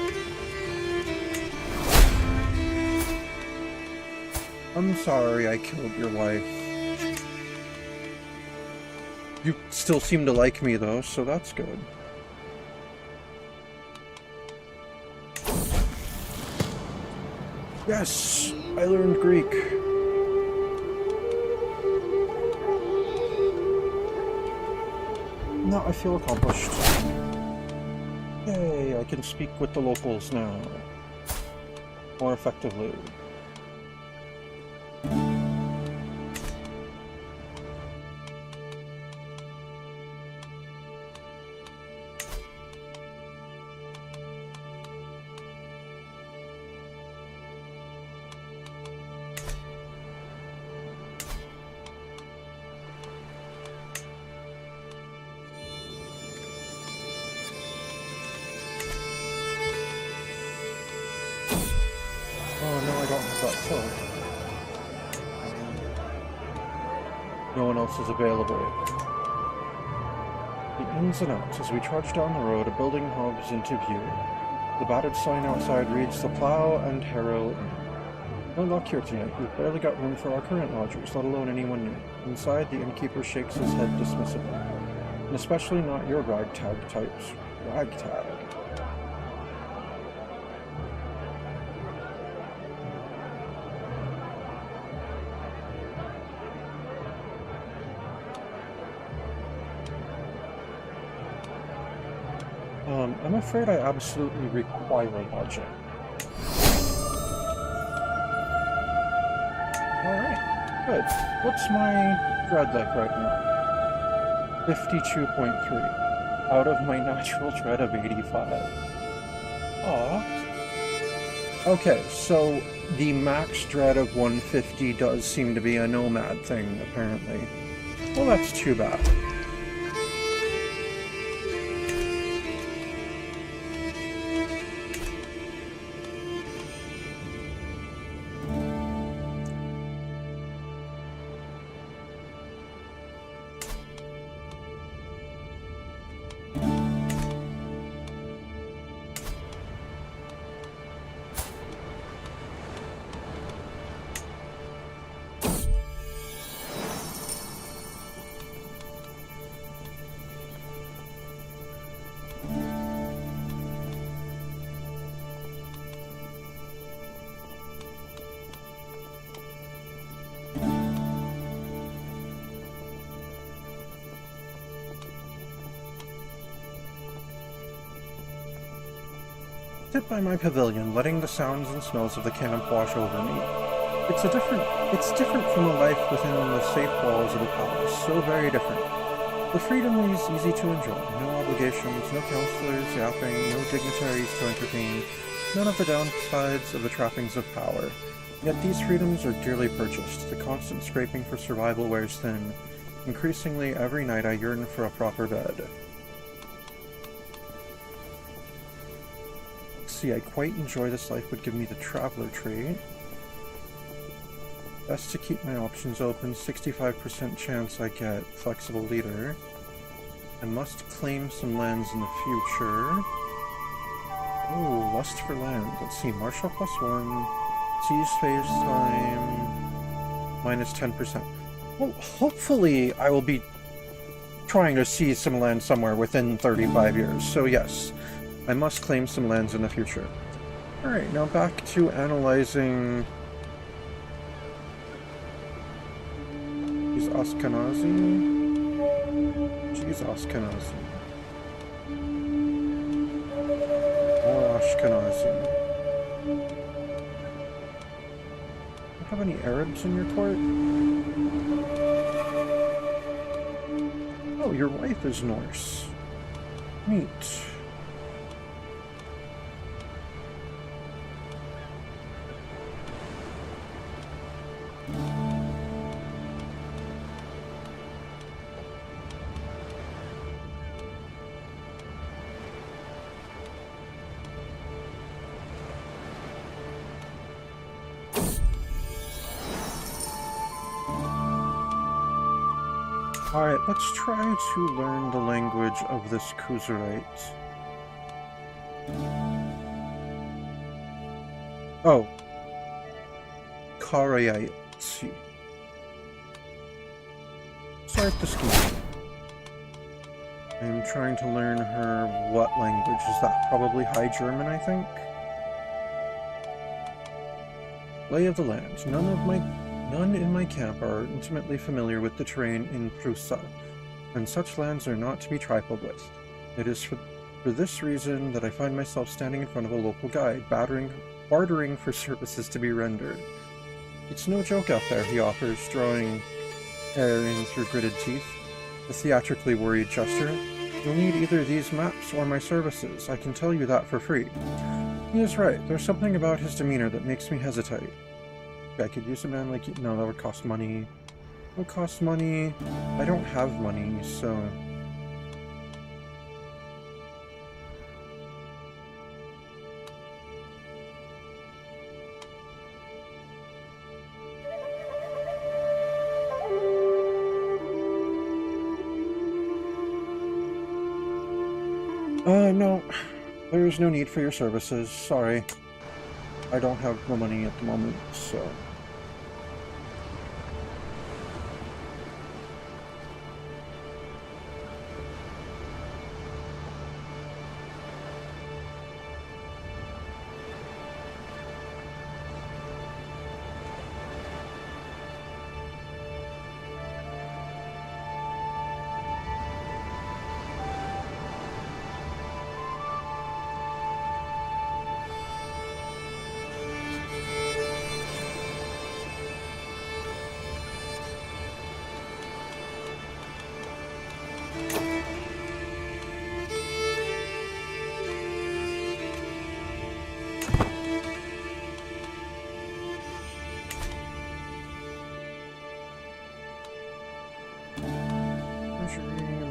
Speaker 1: I'm sorry I killed your wife. You still seem to like me though, so that's good. Yes! I learned Greek. Now I feel accomplished. Yay, I can speak with the locals now. More effectively. No one else is available. The ins and outs. As we trudge down the road, a building hobs into view. The battered sign outside reads, "The Plow and Harrow Inn." No luck here tonight. We've barely got room for our current lodgers, let alone anyone new. Inside, the innkeeper shakes his head dismissively. And especially not your ragtag types. Ragtag. I'm afraid I absolutely require lodging. Alright, good. What's my dread like right now? 52.3. Out of my natural dread of 85. Aw. Okay, so the max dread of 150 does seem to be a nomad thing, apparently. Well, that's too bad. Sit by my pavilion, letting the sounds and smells of the camp wash over me. It's different from a life within the safe walls of the palace, so very different. The freedom is easy to enjoy. No obligations, no counselors yapping, no dignitaries to entertain, none of the downsides of the trappings of power. Yet these freedoms are dearly purchased. The constant scraping for survival wears thin. Increasingly, every night I yearn for a proper bed. See, I quite enjoy this life would give me the traveler trait. Best to keep my options open, 65% chance I get flexible leader. I must claim some lands in the future. Oh, lust for land. Let's see, martial +1, siege phase time, minus 10%. Well, hopefully I will be trying to seize some land somewhere within 35 years, so yes, I must claim some lands in the future. Alright, now back to analyzing... She's Ashkenazi. She's Ashkenazi. More Ashkenazi. Do you have any Arabs in your court? Oh, your wife is Norse. Neat. Alright, let's try to learn the language of this Kuzurite. Oh. CKIII. Start the scheme. I'm trying to learn her what language? Is that probably High German, I think? Lay of the land. None in my camp are intimately familiar with the terrain in Prusa, and such lands are not to be trifled with. It is for this reason that I find myself standing in front of a local guide, bartering for services to be rendered. It's no joke out there, he offers, drawing air in through gritted teeth. A theatrically worried gesture. You'll need either these maps or my services. I can tell you that for free. He is right. There's something about his demeanor that makes me hesitate. I could use a man like you. No, that would cost money. It would cost money. I don't have money, so... No. There's no need for your services. Sorry. I don't have the money at the moment, so...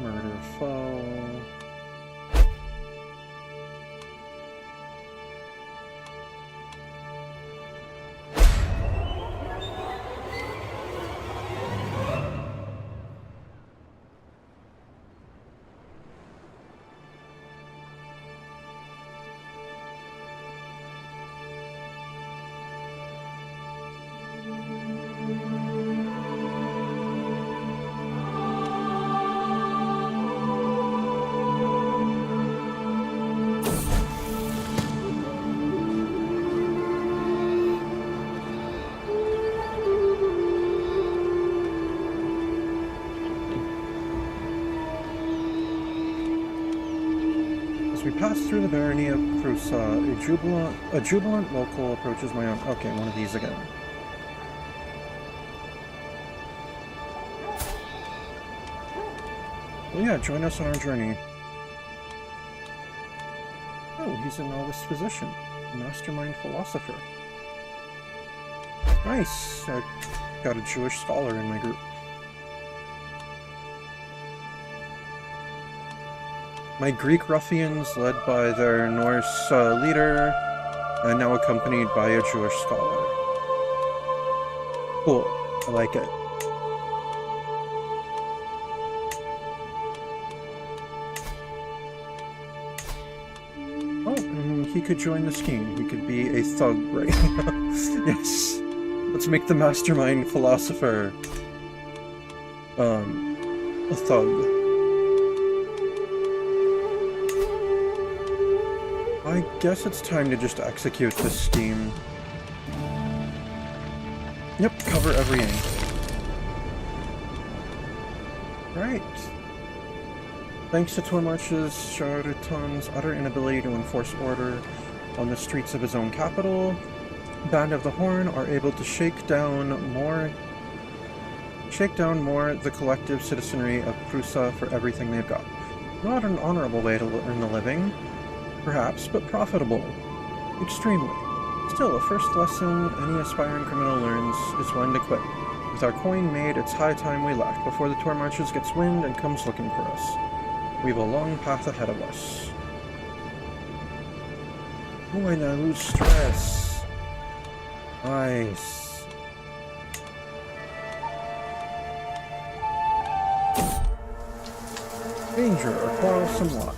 Speaker 1: Murder foe. We pass through the barony of Prusa. A jubilant local approaches my own... Okay, one of these again. Well, yeah, join us on our journey. Oh, he's a novice physician, a mastermind philosopher. Nice! I got a Jewish scholar in my group. My Greek ruffians, led by their Norse leader, and now accompanied by a Jewish scholar. Cool. I like it. Oh, and he could join the scheme. He could be a thug right now. Yes. Let's make the mastermind philosopher a thug. I guess it's time to just execute this scheme. Yep, cover every angle. Right. Thanks to Tormarch's Sharitan's utter inability to enforce order on the streets of his own capital, Band of the Horn are able to shake down more the collective citizenry of Prusa for everything they've got. Not an honorable way to earn a living, perhaps, but profitable. Extremely. Still, a first lesson any aspiring criminal learns is when to quit. With our coin made, it's high time we left, before the Tormarches gets wind and comes looking for us. We've a long path ahead of us. Oh, and I lose stress. Nice. Danger, a quarrelsome lot.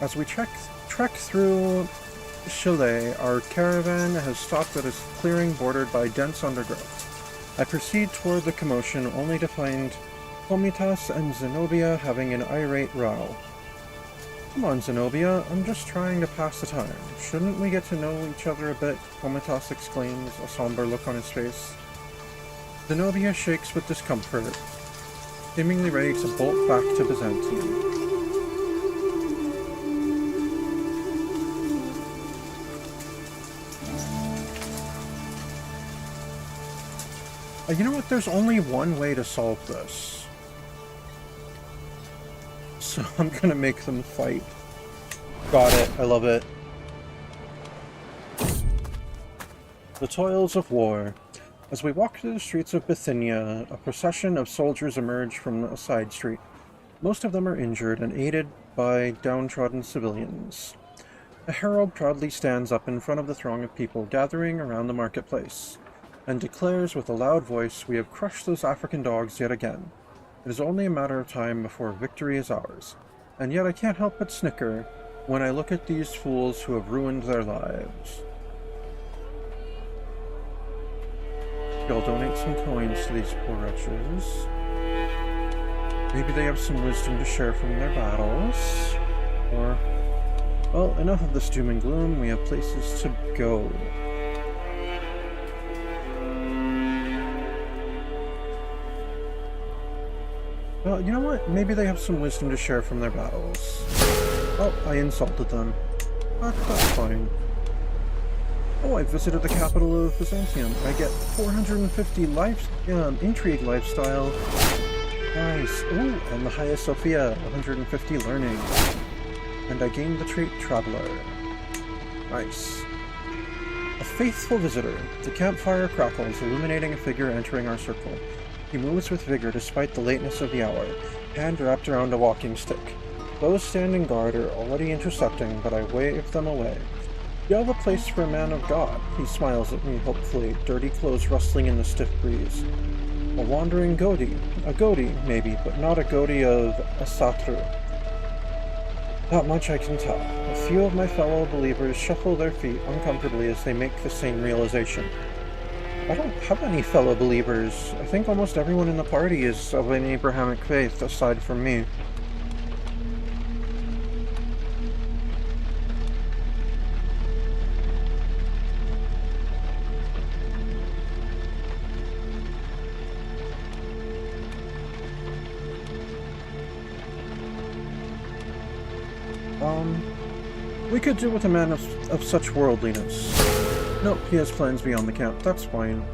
Speaker 1: As we trek through Chile, our caravan has stopped at a clearing bordered by dense undergrowth. I proceed toward the commotion, only to find Komitas and Zenobia having an irate row. Come on, Zenobia, I'm just trying to pass the time. Shouldn't we get to know each other a bit? Komitas exclaims, a somber look on his face. Zenobia shakes with discomfort, seemingly ready to bolt back to Byzantium. You know what? There's only one way to solve this. So I'm gonna make them fight. Got it. I love it. The toils of war. As we walk through the streets of Bithynia, a procession of soldiers emerge from a side street. Most of them are injured and aided by downtrodden civilians. A herald proudly stands up in front of the throng of people gathering around the marketplace, and declares with a loud voice, "We have crushed those African dogs yet again. It is only a matter of time before victory is ours. And yet I can't help but snicker when I look at these fools who have ruined their lives." Y'all donate some coins to these poor wretches. Maybe they have some wisdom to share from their battles. Or, well, enough of this doom and gloom. We have places to go. Well, you know what? Maybe they have some wisdom to share from their battles. Oh, I insulted them. But that's fine. Oh, I visited the capital of Byzantium. I get 450 intrigue lifestyle. Nice. Ooh, and the Hagia Sophia, 150 learning. And I gained the trait Traveler. Nice. A faithful visitor. The campfire crackles, illuminating a figure entering our circle. He moves with vigor despite the lateness of the hour, hand wrapped around a walking stick. Those standing guard are already intercepting, but I wave them away. "You have a place for a man of God." He smiles at me hopefully, dirty clothes rustling in the stiff breeze. "A wandering Godi. A Godi, maybe, but not a Godi of Asatru. Not much I can tell." A few of my fellow believers shuffle their feet uncomfortably as they make the same realization. I don't have any fellow believers. I think almost everyone in the party is of an Abrahamic faith, aside from me. We could do with a man of such worldliness. Nope, he has plans beyond the camp. That's fine.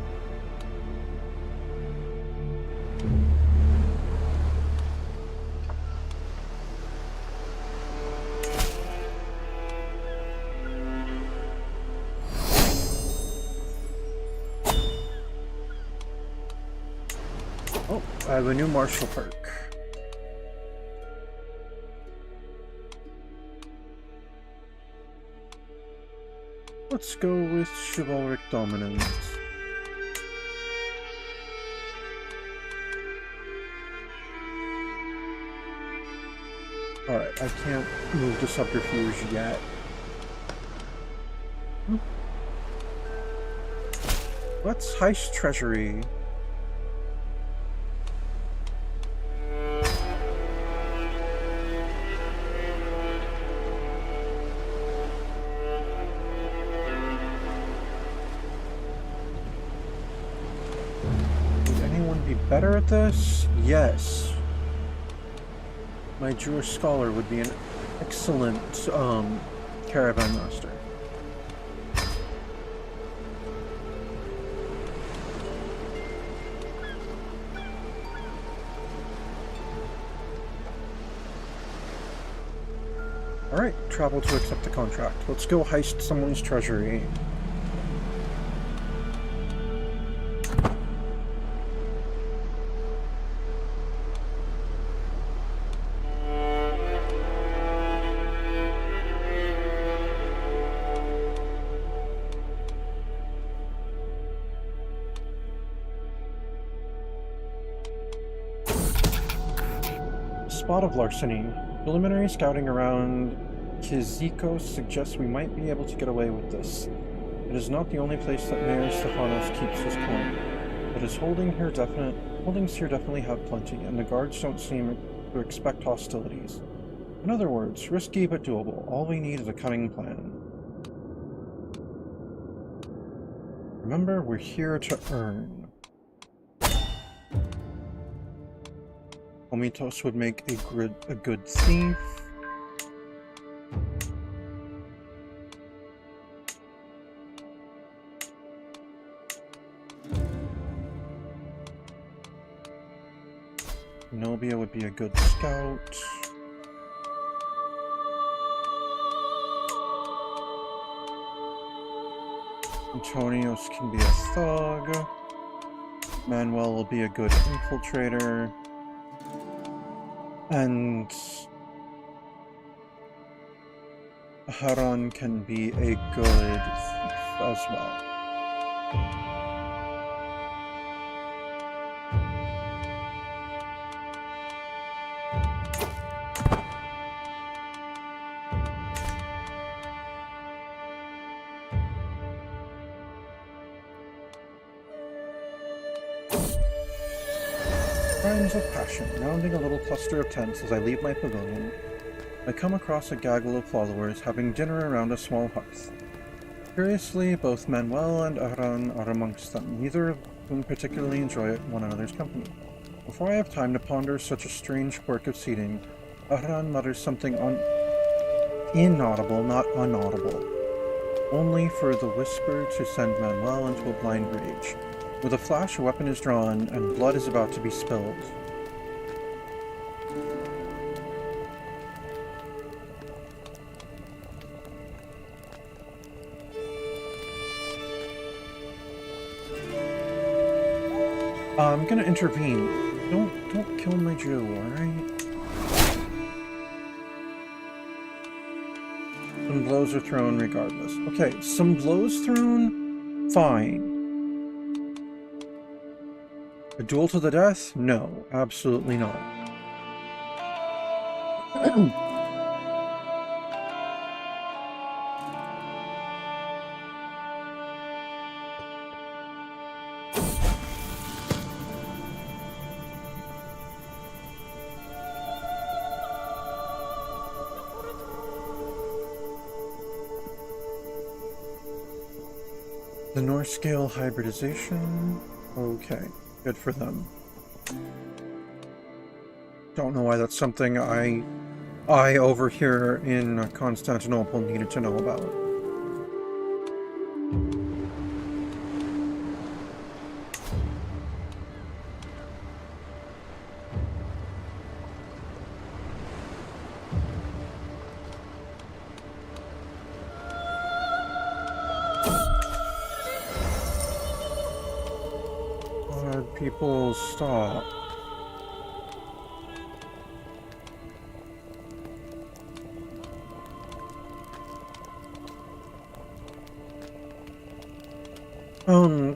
Speaker 1: Oh, I have a new martial perk. Let's go with Chivalric Dominance. Alright, I can't move the subterfuge yet. Let's heist treasury. Would anyone be better at this? Yes. My Jewish scholar would be an excellent caravan master. Alright, travel to accept the contract. Let's go heist someone's treasury. Spot of larceny. Preliminary scouting around CKIII suggests we might be able to get away with this. It is not the only place that Mayor Stefanos keeps his coin, but his holdings here definitely have plenty, and the guards don't seem to expect hostilities. In other words, risky but doable. All we need is a cunning plan. Remember, we're here to earn. Komitos would make a good thief. Nobia would be a good scout. Antonios can be a thug. Manuel will be a good infiltrator. And Haran can be a good thief as well. Crimes of passion. Rounding a little cluster of tents as I leave my pavilion, I come across a gaggle of followers having dinner around a small hearth. Curiously, both Manuel and Aran are amongst them, neither of whom particularly enjoy one another's company. Before I have time to ponder such a strange quirk of seating, Aran mutters something inaudible, not unaudible, only for the whisper to send Manuel into a blind rage. With a flash, a weapon is drawn, and blood is about to be spilled. I'm gonna intervene. Don't kill my Jew, alright? Some blows are thrown regardless. Okay, some blows thrown? Fine. A duel to the death? No, absolutely not. The North scale hybridization? Okay. Good for them. Don't know why that's something I over here in Constantinople needed to know about. People stop.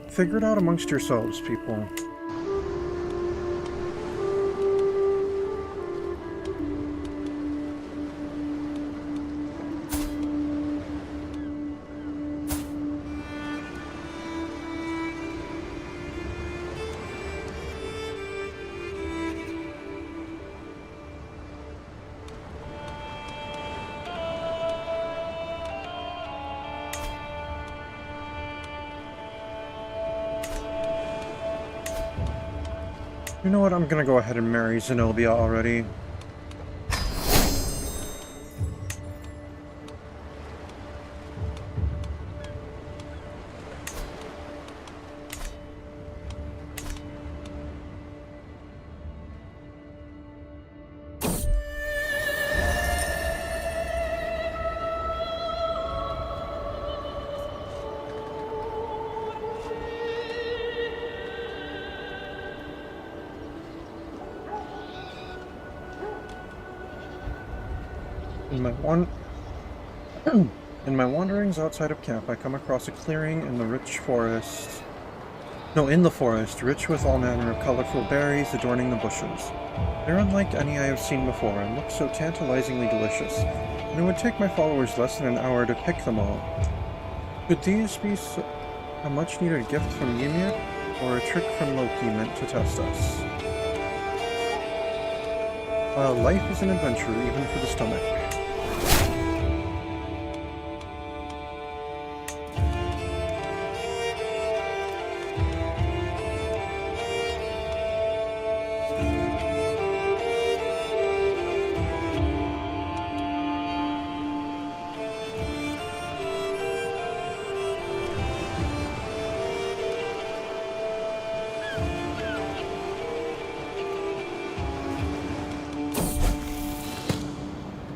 Speaker 1: Figure it out amongst yourselves, people. You know what, I'm gonna go ahead and marry Zenobia already. In my wanderings outside of camp, I come across a clearing in the forest, rich with all manner of colorful berries adorning the bushes. They're unlike any I have seen before, and look so tantalizingly delicious, and it would take my followers less than an hour to pick them all. Could these be a much-needed gift from Ymir, or a trick from Loki meant to test us? Life is an adventure, even for the stomach.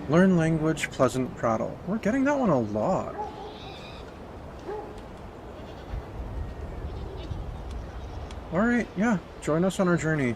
Speaker 1: Learn language, pleasant prattle. We're getting that one a lot. Alright, yeah, join us on our journey.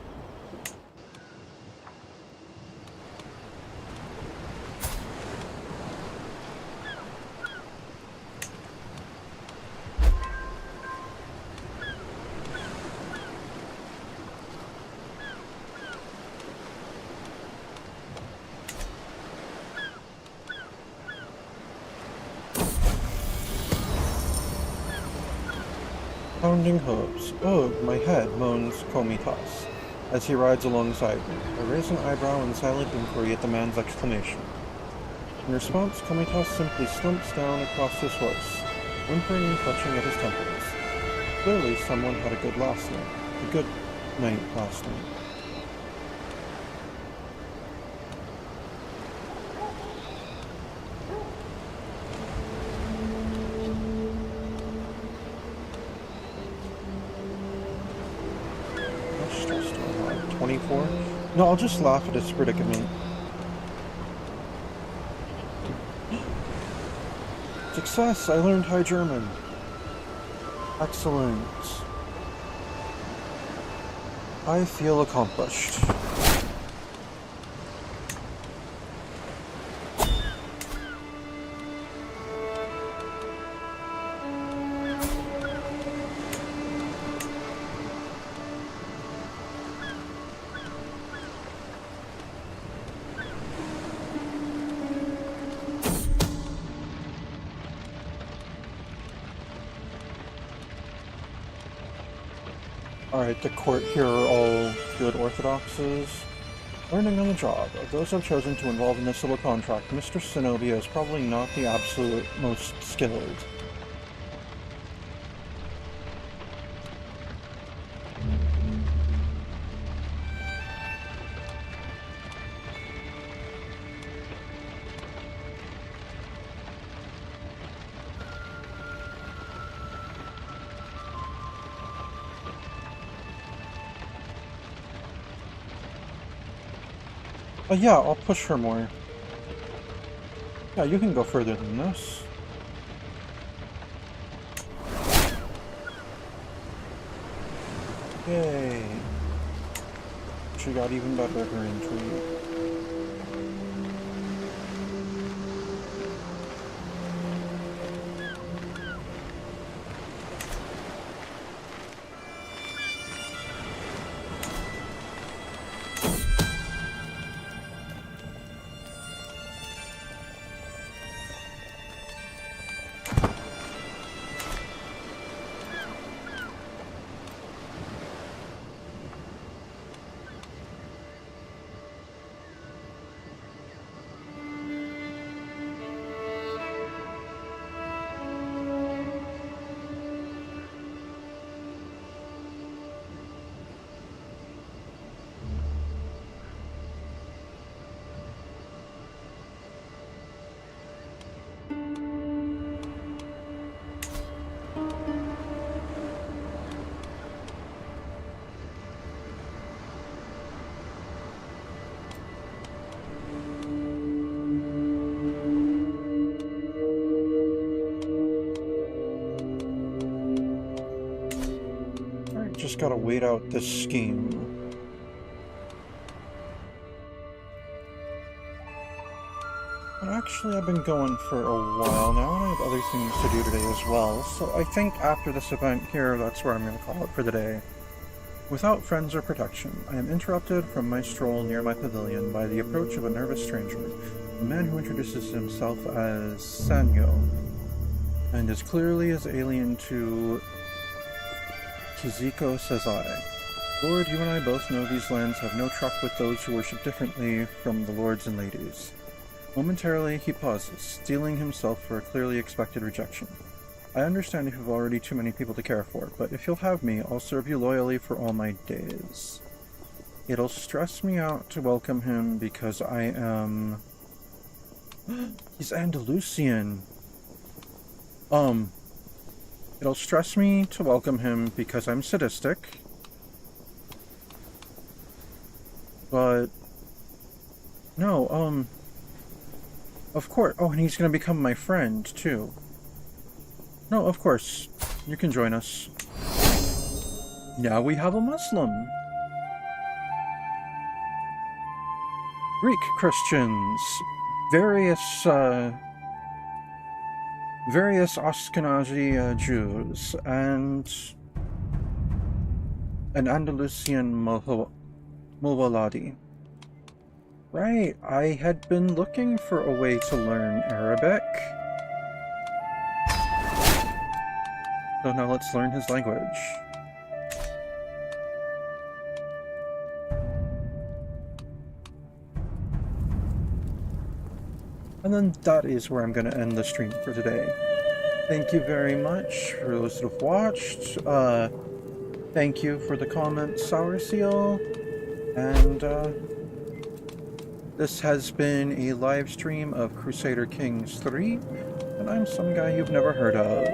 Speaker 1: Pounding hooves. Ugh, my head, moans Komitas, as he rides alongside me. I raise an eyebrow in silent inquiry at the man's exclamation. In response, Komitas simply slumps down across his horse, whimpering and clutching at his temples. Clearly, someone had a good night last night. Stressed or hard. 24? No, I'll just laugh at his predicament. Success! I learned High German. Excellent. I feel accomplished. Alright, the court here are all good orthodoxes. Learning on the job. Of those I've chosen to involve in this civil contract, Mr. Zenobia is probably not the absolute most skilled. Yeah, I'll push her more. Yeah, you can go further than this. Yay. She got even better at her intrigue. gotta wait out this scheme. But actually, I've been going for a while now, and I have other things to do today as well, so I think after this event here, that's where I'm gonna call it for the day. Without friends or protection, I am interrupted from my stroll near my pavilion by the approach of a nervous stranger, a man who introduces himself as Sanyo, and is clearly as alien to Kiziko as I. Lord, you and I both know these lands have no truck with those who worship differently from the lords and ladies. Momentarily, he pauses, steeling himself for a clearly expected rejection. I understand if you've already too many people to care for, but if you'll have me, I'll serve you loyally for all my days. It'll stress me out to welcome him because I am... He's Andalusian. It'll stress me to welcome him because I'm sadistic. But... No, of course. Oh, and he's gonna become my friend, too. No, of course. You can join us. Now we have a Muslim. Greek Christians. Various Ashkenazi Jews. And an Andalusian Mulwaladi. Right, I had been looking for a way to learn Arabic. So now let's learn his language. And then that is where I'm going to end the stream for today. Thank you very much for those that have watched. Thank you for the comment, Sour Seal. And this has been a live stream of Crusader Kings 3. And I'm some guy you've never heard of.